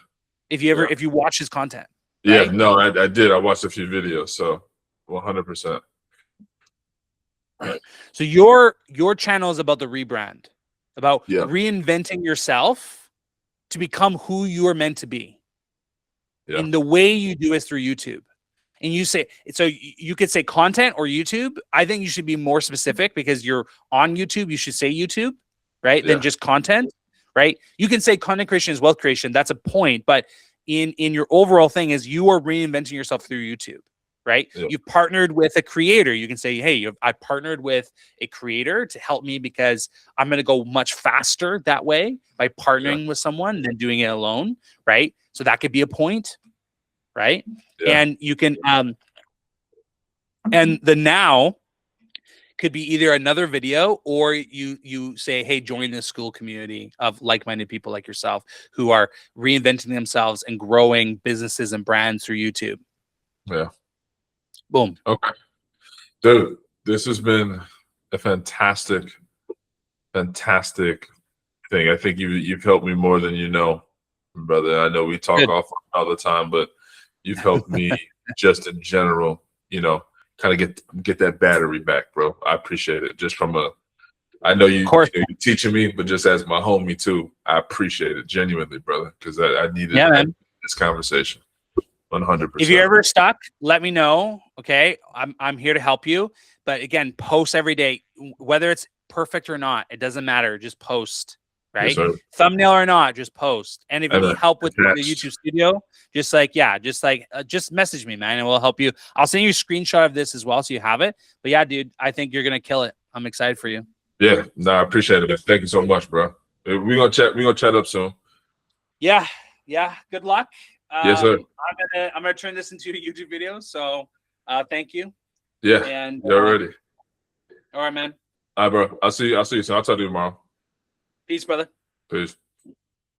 [SPEAKER 1] If you watch his content.
[SPEAKER 2] Yeah.
[SPEAKER 1] Right?
[SPEAKER 2] No, I did. I watched a few videos. So 100%.
[SPEAKER 1] So your channel is about the rebrand, about
[SPEAKER 2] Yeah.
[SPEAKER 1] reinventing yourself to become who you are meant to be.
[SPEAKER 2] Yeah.
[SPEAKER 1] And the way you do is through YouTube. And you say, so you could say content or YouTube. I think you should be more specific because you're on YouTube. You should say YouTube, right?
[SPEAKER 2] Yeah.
[SPEAKER 1] Than just content, right? You can say content creation is wealth creation. That's a point. But in your overall thing is you are reinventing yourself through YouTube, right?
[SPEAKER 2] Yeah.
[SPEAKER 1] You've partnered with a creator. You can say, hey, I partnered with a creator to help me because I'm going to go much faster that way by partnering with someone than doing it alone, right? So that could be a point, right?
[SPEAKER 2] Yeah.
[SPEAKER 1] And you can and the now could be either another video or you say, hey, join this school community of like-minded people like yourself who are reinventing themselves and growing businesses and brands through YouTube.
[SPEAKER 2] Yeah.
[SPEAKER 1] Boom.
[SPEAKER 2] Okay. Dude, this has been a fantastic thing. I think you've helped me more than you know, brother. I know we talk
[SPEAKER 1] Good.
[SPEAKER 2] off all the time, but you've helped me just in general, you know, kind of get that battery back, bro. I appreciate it. Just from I know you're teaching me, but just as my homie too, I appreciate it genuinely, brother, because I needed this conversation. 100%.
[SPEAKER 1] If you're ever stuck, let me know. Okay, I'm here to help you. But again, post every day, whether it's perfect or not, it doesn't matter. Just post, right?
[SPEAKER 2] Yes,
[SPEAKER 1] thumbnail or not, just post. And if you need help with the
[SPEAKER 2] attached.
[SPEAKER 1] YouTube studio, just message me, man, and we'll help you. I'll send you a screenshot of this as well, so you have it. But yeah, dude, I think you're gonna kill it. I'm excited for you.
[SPEAKER 2] Yeah, no, I appreciate it, man. Thank you so much, bro. We're gonna chat up soon.
[SPEAKER 1] Yeah. Good luck.
[SPEAKER 2] Yes, sir.
[SPEAKER 1] I'm gonna turn this into a YouTube video. So thank you.
[SPEAKER 2] Yeah.
[SPEAKER 1] And
[SPEAKER 2] you're ready.
[SPEAKER 1] All right, man.
[SPEAKER 2] All right, bro. I'll see you soon. I'll talk to you tomorrow.
[SPEAKER 1] Peace, brother.
[SPEAKER 2] Peace.